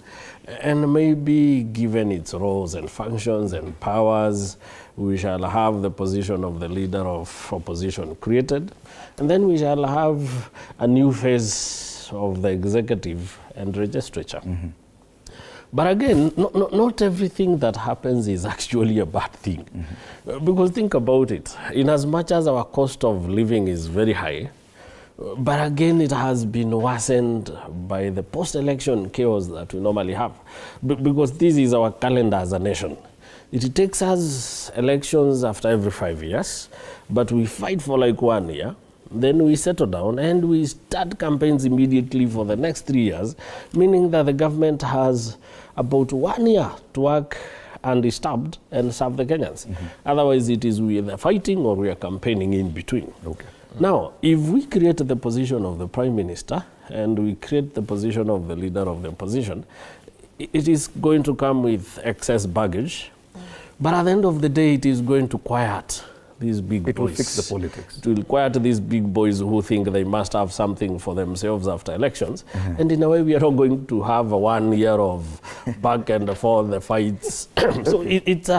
and maybe given its roles and functions and powers, we shall have the position of the leader of opposition created, and then we shall have a new phase of the executive and legislature. But again, not everything that happens is actually a bad thing. Because think about it, in as much as our cost of living is very high, but again, it has been worsened by the post-election chaos that we normally have. Because this is our calendar as a nation. It takes us elections after every 5 years, but we fight for like 1 year. Then we settle down and we start campaigns immediately for the next 3 years, meaning that the government has about 1 year to work undisturbed and serve the Kenyans. Otherwise, it is we are fighting or we are campaigning in between. Now, if we create the position of the Prime Minister and we create the position of the leader of the opposition, it is going to come with excess baggage. But at the end of the day, it is going to quiet these big boys. It will fix the politics. It will quiet these big boys who think they must have something for themselves after elections. And in a way, we are not going to have 1 year of back and forth, the fights. So it's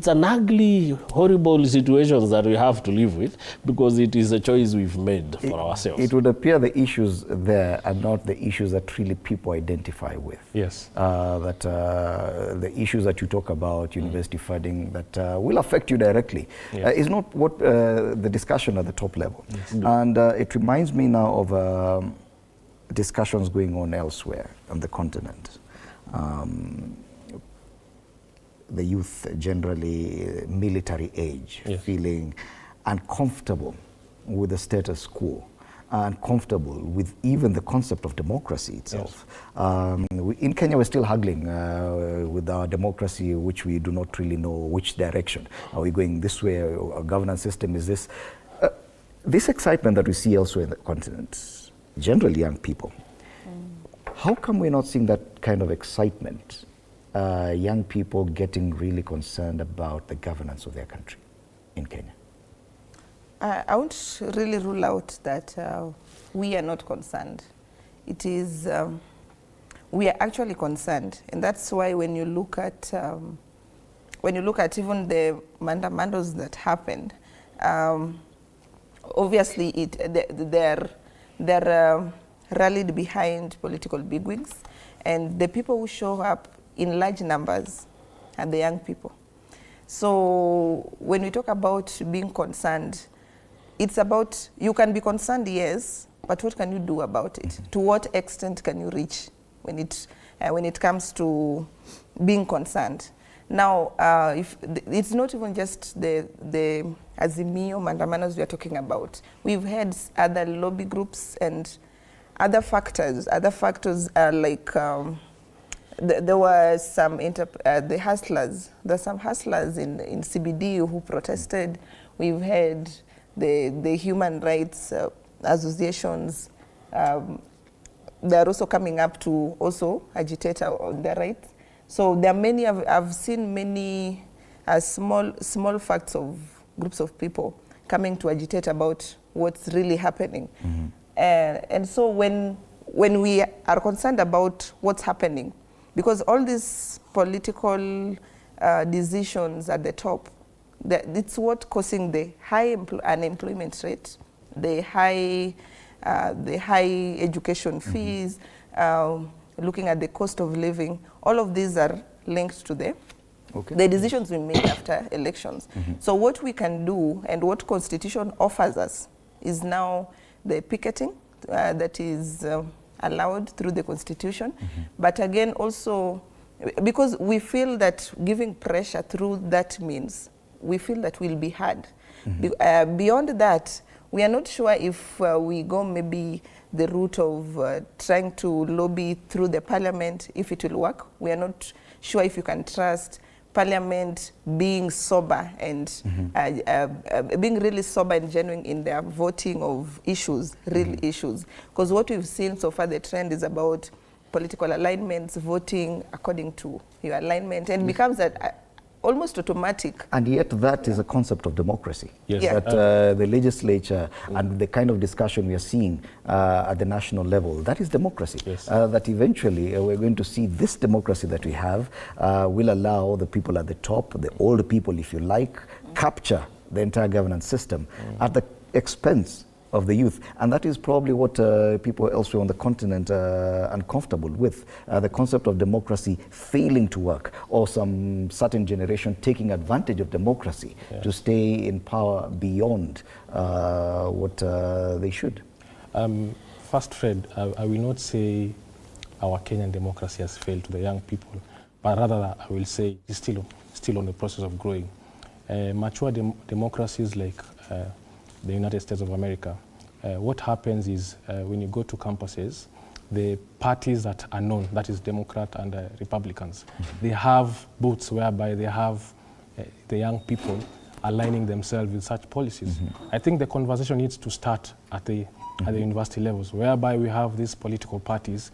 an ugly, horrible situation that we have to live with, because it is a choice we've made for ourselves. It would appear the issues there are not the issues that really people identify with. Yes. The issues that you talk about, university funding, that will affect you directly, is not what the discussion at the top level. And it reminds me now of discussions going on elsewhere on the continent. The youth generally military age, feeling uncomfortable with the status quo, uncomfortable with even the concept of democracy itself. In Kenya, we're still haggling with our democracy, which we do not really know which direction. Are we going this way? Our governance system is this. This excitement that we see elsewhere in the continent, generally young people, how come we're not seeing that kind of excitement? Young people getting really concerned about the governance of their country in Kenya? I won't really rule out that we are not concerned. It is, we are actually concerned, and that's why when you look at even the mandamandos that happened, obviously they're rallied behind political bigwigs, and the people who show up in large numbers are the young people. So when we talk about being concerned, it's about, you can be concerned, yes, but what can you do about it? To what extent can you reach when it comes to being concerned? Now, it's not even just the Azimio Mandamanos we are talking about. We've had other lobby groups and other factors. Other factors are like, there were some, the hustlers. There are some hustlers in CBD who protested. We've had the human rights associations. They are also coming up to also agitate on their rights. So there are many, I've seen many small facts of groups of people coming to agitate about what's really happening. Mm-hmm. And so when we are concerned about what's happening, because all these political decisions at the top, it's what causing the high unemployment rate, the high education fees, looking at the cost of living. All of these are linked to the decisions we make after elections. Mm-hmm. So what we can do and what Constitution offers us is now the picketing that is allowed through the Constitution. Mm-hmm. But again, also, because we feel that giving pressure through that means, we feel that we'll be heard. Mm-hmm. Beyond that, we are not sure if we go maybe the route of trying to lobby through the parliament, if it will work. We are not sure if you can trust parliament being sober and being really sober and genuine in their voting of issues, real issues. Because what we've seen so far, the trend is about political alignments, voting according to your alignment, and becomes almost automatic. And yet that is a concept of democracy. Yes. Yeah. That the legislature and the kind of discussion we are seeing at the national level, that is democracy. Yes. That eventually we're going to see this democracy that we have will allow the people at the top, the old people, if you like, capture the entire governance system at the expense of the youth. And that is probably what people elsewhere on the continent are uncomfortable with, the concept of democracy failing to work, or some certain generation taking advantage of democracy to stay in power beyond what they should. First, Fred, I will not say our Kenyan democracy has failed to the young people, but rather I will say it's still on the process of growing. Mature democracies like the United States of America, what happens is when you go to campuses, the parties that are known, that is Democrat and Republicans, they have booths whereby they have the young people aligning themselves with such policies. I think the conversation needs to start at the university levels, whereby we have these political parties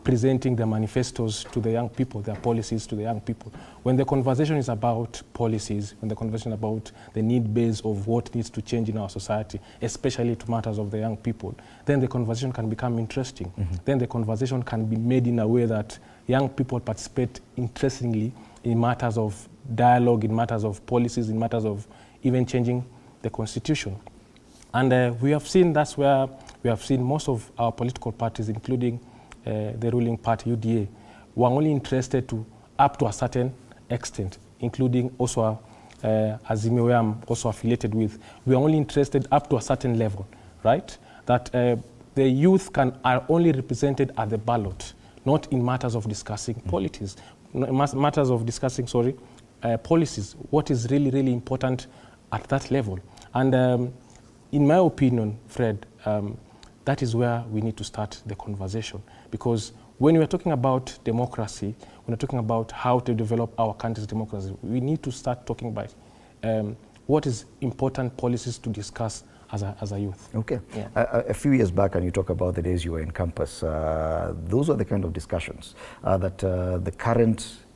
presenting their manifestos to the young people, their policies to the young people. When the conversation is about policies, when the conversation is about the need base of what needs to change in our society, especially to matters of the young people, then the conversation can become interesting. Then the conversation can be made in a way that young people participate interestingly in matters of dialogue, in matters of policies, in matters of even changing the constitution. And we have seen that's where we have seen most of our political parties, including the ruling party, UDA, were only interested to up to a certain extent, including also Azimio, where I'm also affiliated with. We are only interested up to a certain level, right? That the youth are only represented at the ballot, not in matters of discussing policies, matters of discussing, policies. What is really, really important at that level. And in my opinion, Fred, that is where we need to start the conversation. Because when we're talking about democracy, when we're talking about how to develop our country's democracy, we need to start talking about what is important policies to discuss as a youth. Okay. Yeah. A few years back, and you talk about the days you were in campus, those are the kind of discussions that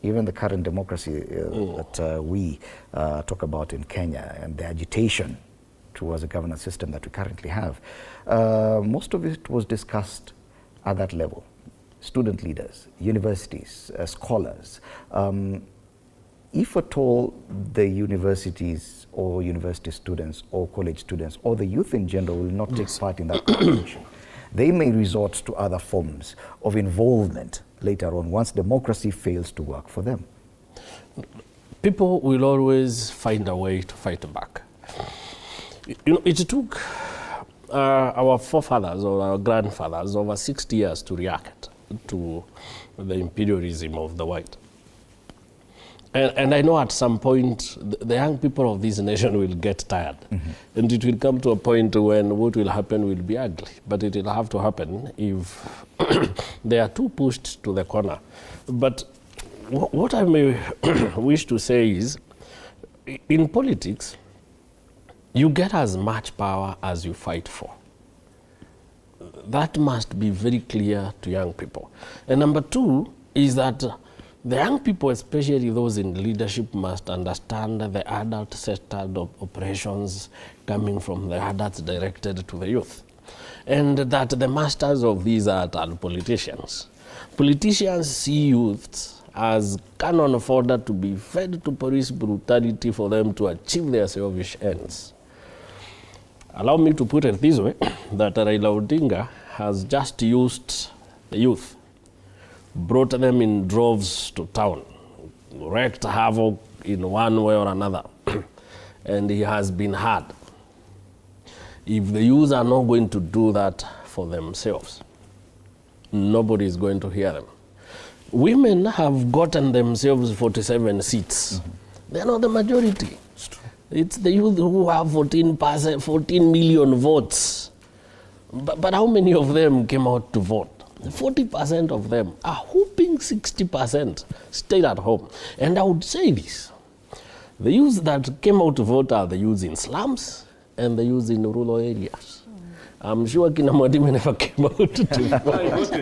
even the current democracy that we talk about in Kenya, and the agitation towards the governance system that we currently have, most of it was discussed at that level. Student leaders, universities, scholars. if at all the universities or university students or college students or the youth in general will not take part in that conversation, they may resort to other forms of involvement later on once democracy fails to work for them. People will always find a way to fight back. You know, it took our forefathers or our grandfathers over 60 years to react to the imperialism of the white. And I know at some point the young people of this nation will get tired. And it will come to a point when what will happen will be ugly. But it will have to happen if they are too pushed to the corner. But what I may wish to say is, in politics, you get as much power as you fight for. That must be very clear to young people. And number two is that the young people, especially those in leadership, must understand the adult-centered operations coming from the adults directed to the youth. And that the masters of these are politicians. Politicians see youths as cannon fodder to be fed to police brutality for them to achieve their selfish ends. Allow me to put it this way, that Raila Odinga has just used the youth, brought them in droves to town, wreaked havoc in one way or another, and he has been hard. If the youth are not going to do that for themselves, nobody is going to hear them. Women have gotten themselves 47 seats. They are not the majority. It's the youth who have 14 million votes. But how many of them came out to vote? 40% of them, a whooping 60%, stayed at home. And I would say this, the youths that came out to vote are the youths in slums and the youths in rural areas. I'm sure Kina Mwadime never came out to vote.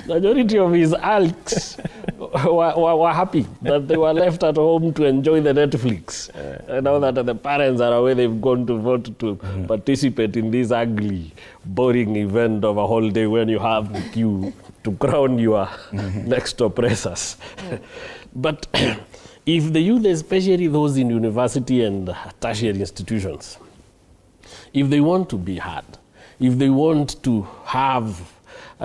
Majority of his alks were happy that they were left at home to enjoy the Netflix. And now that the parents are away, they've gone to vote to participate in this ugly, boring event of a whole day when you have the queue to crown your next oppressors. But if the youth, especially those in university and tertiary institutions, if they want to be heard, if they want to have,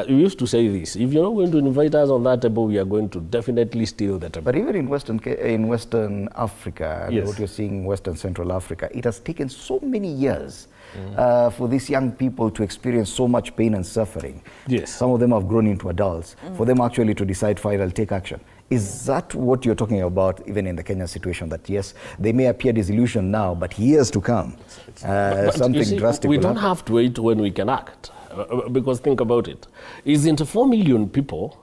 we used to say this, if you're not going to invite us on that table, we are going to definitely steal the table. But even in Western Africa, Yes. what you're seeing in Western Central Africa, it has taken so many years for these young people to experience so much pain and suffering. Yes. Some of them have grown into adults, for them actually to decide, fine, I'll take action. Is that what you're talking about, even in the Kenyan situation, that yes, they may appear disillusioned now, but years to come, something you see, drastic we will don't happen? have to wait when we can act. Because think about it. Isn't 4 million people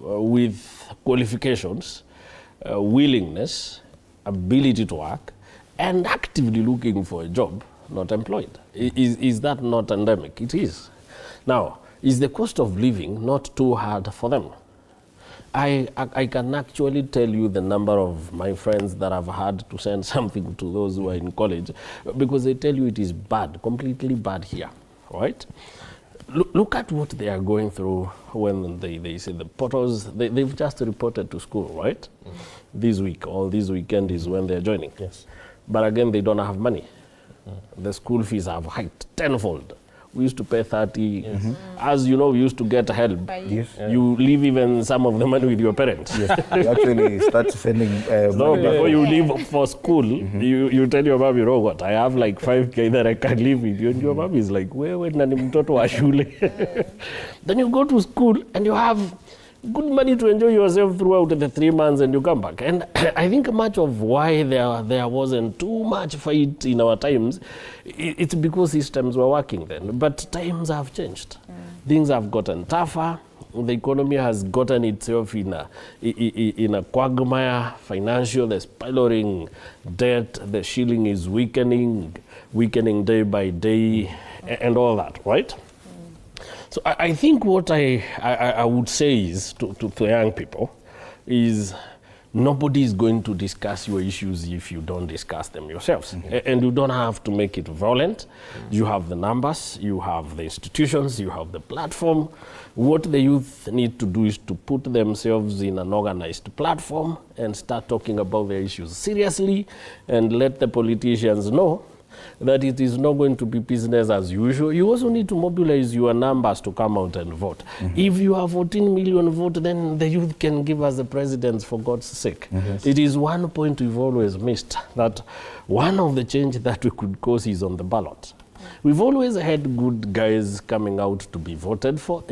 with qualifications, willingness, ability to work, and actively looking for a job, not employed? Is that not endemic? It is. Now, is the cost of living not too hard for them? I can actually tell you the number of my friends that have had to send something to those who are in college, because they tell you it is bad, completely bad here, right? Look at what they are going through when they say the portals, they've just reported to school, right? This week, or this weekend is when they're joining. Yes. But again, they don't have money. The school fees have hiked tenfold. We used to pay 30. As you know, we used to get help. Yes. You leave even some of the money with your parents. Yes. You actually start sending No, money back. before you leave for school, you tell your mom, you know what, I have like 5K that I can live with you. And your mom is like, wewe nani mtoto wa shule. Then you go to school and you have good money to enjoy yourself throughout the 3 months and you come back. And I think much of why there wasn't too much fight in our times, it's because systems were working then. But times have changed. Things have gotten tougher. The economy has gotten itself in a quagmire, financial, there's piling debt, the shilling is weakening day by day, and all that, right? So I think what I would say is to young people is nobody is going to discuss your issues if you don't discuss them yourselves. And you don't have to make it violent. You have the numbers, you have the institutions, you have the platform. What the youth need to do is to put themselves in an organized platform and start talking about their issues seriously, and let the politicians know that it is not going to be business as usual. You also need to mobilize your numbers to come out and vote. If you have 14 million votes, then the youth can give us the presidents, for God's sake. It is one point we've always missed, that one of the change that we could cause is on the ballot. We've always had good guys coming out to be voted for.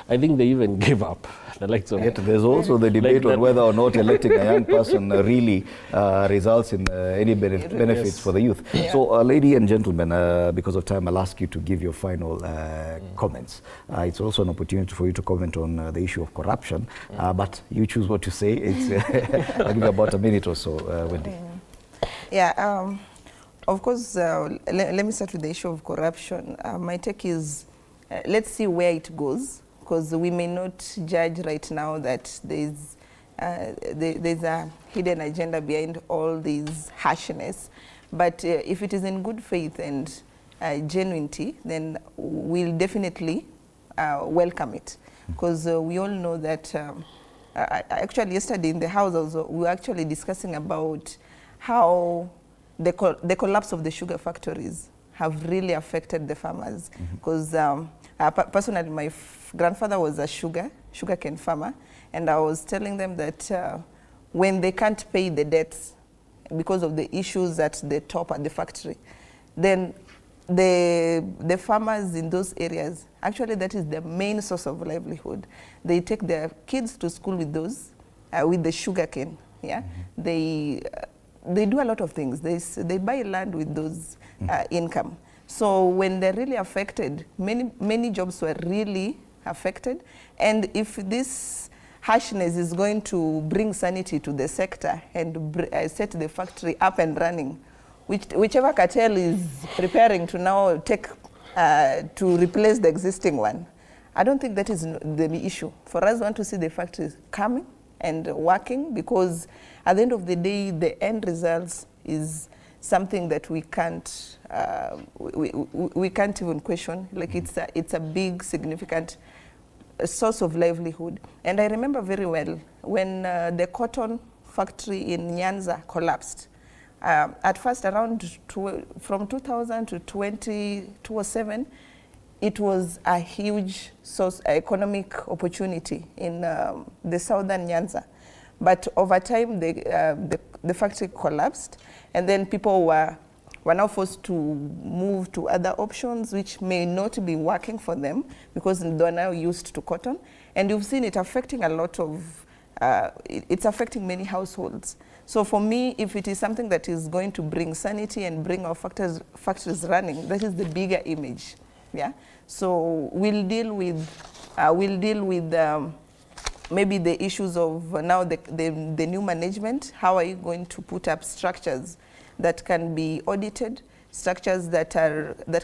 I think they even gave up the likes of. Yet there's also the debate on whether or not electing a young person really results in any benefits for the youth. So, ladies and gentlemen, because of time, I'll ask you to give your final comments. It's also an opportunity for you to comment on the issue of corruption, but you choose what to say. It's I'll give you about a minute or so, Wendy. Yeah. Of course, let me start with the issue of corruption. My take is, let's see where it goes, because we may not judge right now that there's a hidden agenda behind all these harshness. But if it is in good faith and genuinity, then we'll definitely welcome it. Because we all know that, actually yesterday in the house, we were actually discussing about how the collapse of the sugar factories have really affected the farmers. Because personally, my grandfather was a sugarcane farmer, and I was telling them that when they can't pay the debts because of the issues at the top at the factory, then the farmers in those areas, actually that is their main source of livelihood. They take their kids to school with those, with the sugarcane. Yeah, they do a lot of things. They buy land with those income. So when they're really affected, many jobs were really affected. And if this harshness is going to bring sanity to the sector and set the factory up and running, whichever cartel is preparing to now take to replace the existing one, I don't think that is the issue. For us, we want to see the factories coming and working, because at the end of the day, the end results is something that we can't we can't even question. Like it's a big, significant source of livelihood. And I remember very well when the cotton factory in Nyanza collapsed. At first, around from 2000 to 2007, it was a huge economic opportunity in the southern Nyanza. But over time, the factory collapsed, and then people were now forced to move to other options which may not be working for them because they're now used to cotton. And you've seen it affecting a lot of, it's affecting many households. So for me, if it is something that is going to bring sanity and bring our factories running, that is the bigger image. Yeah. So we'll deal with maybe the issues of now the new management. How are you going to put up structures that can be audited, structures that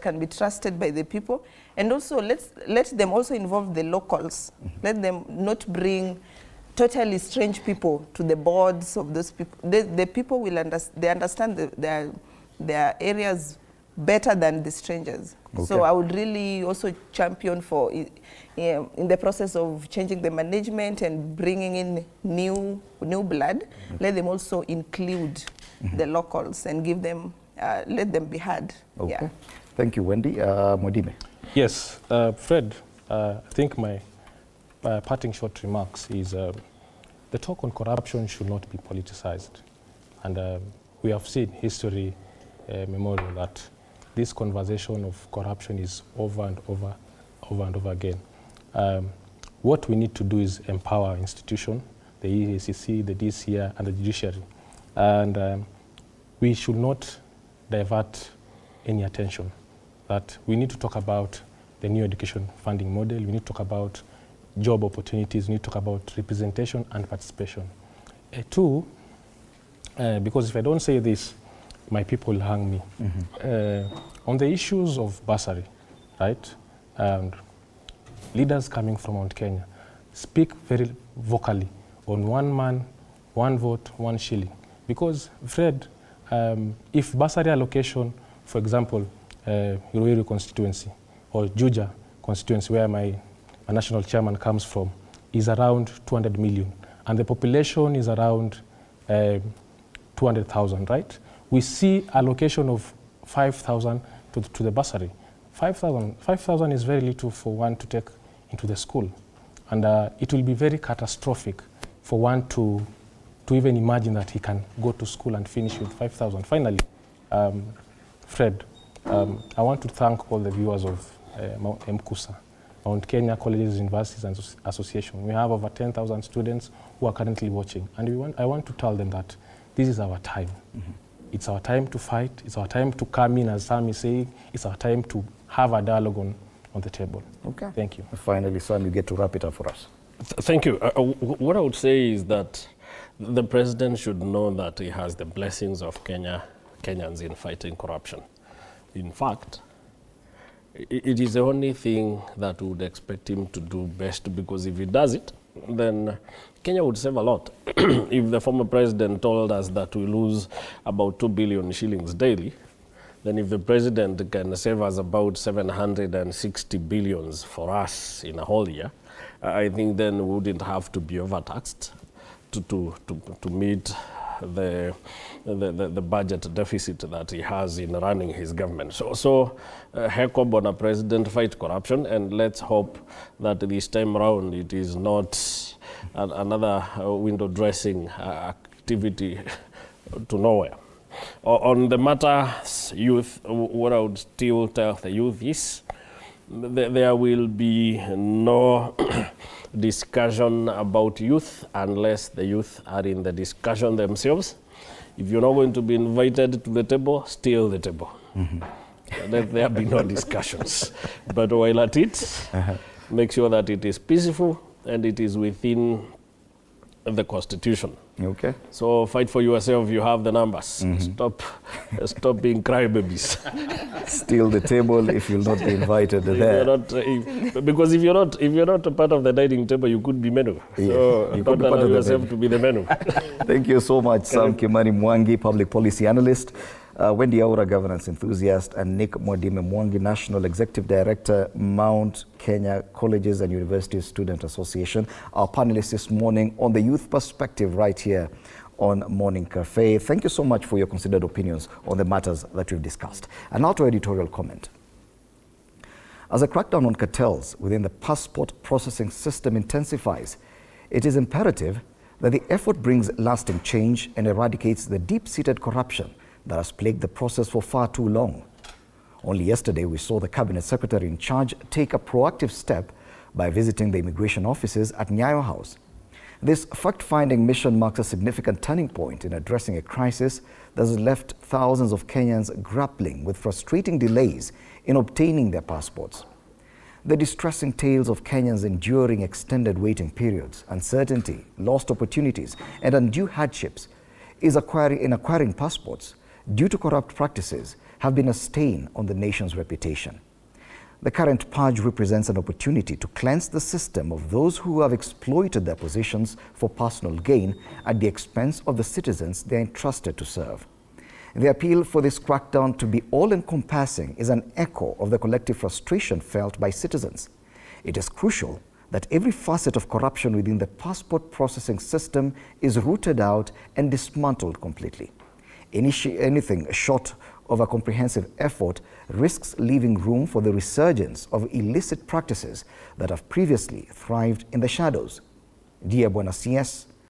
can be trusted by the people, and also let them also involve the locals. Let them not bring totally strange people to the boards of those people. The people will understand their areas better than the strangers. Okay. So I would really also champion for in the process of changing the management and bringing in new blood. Let them also include the locals and give them let them be heard. Okay. Yeah. Thank you, Wendy. Modime. Yes, Fred. I think my parting short remarks is the talk on corruption should not be politicized, and we have seen history memorial that this conversation of corruption is over and over again. What we need to do is empower our institution, the EACC, the DCI, and the judiciary. And we should not divert any attention. That we need to talk about the new education funding model, we need to talk about job opportunities, we need to talk about representation and participation. Two, because if I don't say this, my people will hang me. On the issues of bursary, right? Leaders coming from Mount Kenya speak very vocally on one man, one vote, 1 shilling. Because, Fred, if bursary allocation, for example, Ruiru constituency or Juja constituency, where my national chairman comes from, is around 200 million, and the population is around 200,000, right? We see allocation of 5,000 to the bursary. 5,000 is very little for one to take into the school. And it will be very catastrophic for one to even imagine that he can go to school and finish with 5,000. Finally, Fred, I want to thank all the viewers of MKUSA, Mount Kenya Colleges, Universities and Association. We have over 10,000 students who are currently watching. And I want to tell them that this is our time. Mm-hmm. It's our time to fight. It's our time to come in, as Sam is saying. It's our time to have a dialogue on the table. Okay. Thank you. Finally, Sam, you get to wrap it up for us. Thank you. What I would say is that the president should know that he has the blessings of Kenyans in fighting corruption. In fact, it is the only thing that we would expect him to do best, because if he does it, then Kenya would save a lot. If the former president told us that we lose about 2 billion shillings daily, then if the president can save us about 760 billions for us in a whole year, I think then we wouldn't have to be overtaxed to meet the budget deficit that he has in running his government. So Heko Bona president, fight corruption, and let's hope that this time around it is not another window dressing activity to nowhere. On the matter youth, what I would still tell the youth is there will be no discussion about youth unless the youth are in the discussion themselves. If you're not going to be invited to the table, steal the table. Mm-hmm. Let there be no discussions. But while at it, make sure that it is peaceful and it is within the Constitution. Okay. So fight for yourself, you have the numbers. Mm-hmm. Stop being crybabies. Steal the table if you'll not be invited there. Because if you're not a part of the dining table, you could be menu. Yeah, so you don't allow yourself to be the menu. Thank you so much, Sam Kimani Mwangi, public policy analyst, Wendy Aura, governance enthusiast, and Nick Mwadime Mwangi, National Executive Director, Mount Kenya Colleges and Universities Student Association. Our panelists this morning on the youth perspective right here on Morning Cafe. Thank you so much for your considered opinions on the matters that we've discussed. And now to editorial comment. As a crackdown on cartels within the passport processing system intensifies, it is imperative that the effort brings lasting change and eradicates the deep-seated corruption that has plagued the process for far too long. Only yesterday, we saw the Cabinet Secretary in charge take a proactive step by visiting the immigration offices at Nyayo House. This fact-finding mission marks a significant turning point in addressing a crisis that has left thousands of Kenyans grappling with frustrating delays in obtaining their passports. The distressing tales of Kenyans enduring extended waiting periods, uncertainty, lost opportunities, and undue hardships in acquiring passports due to corrupt practices have been a stain on the nation's reputation. The current purge represents an opportunity to cleanse the system of those who have exploited their positions for personal gain at the expense of the citizens they are entrusted to serve. The appeal for this crackdown to be all-encompassing is an echo of the collective frustration felt by citizens. It is crucial that every facet of corruption within the passport processing system is rooted out and dismantled completely. Anything short of a comprehensive effort risks leaving room for the resurgence of illicit practices that have previously thrived in the shadows. Dear Buenos CS,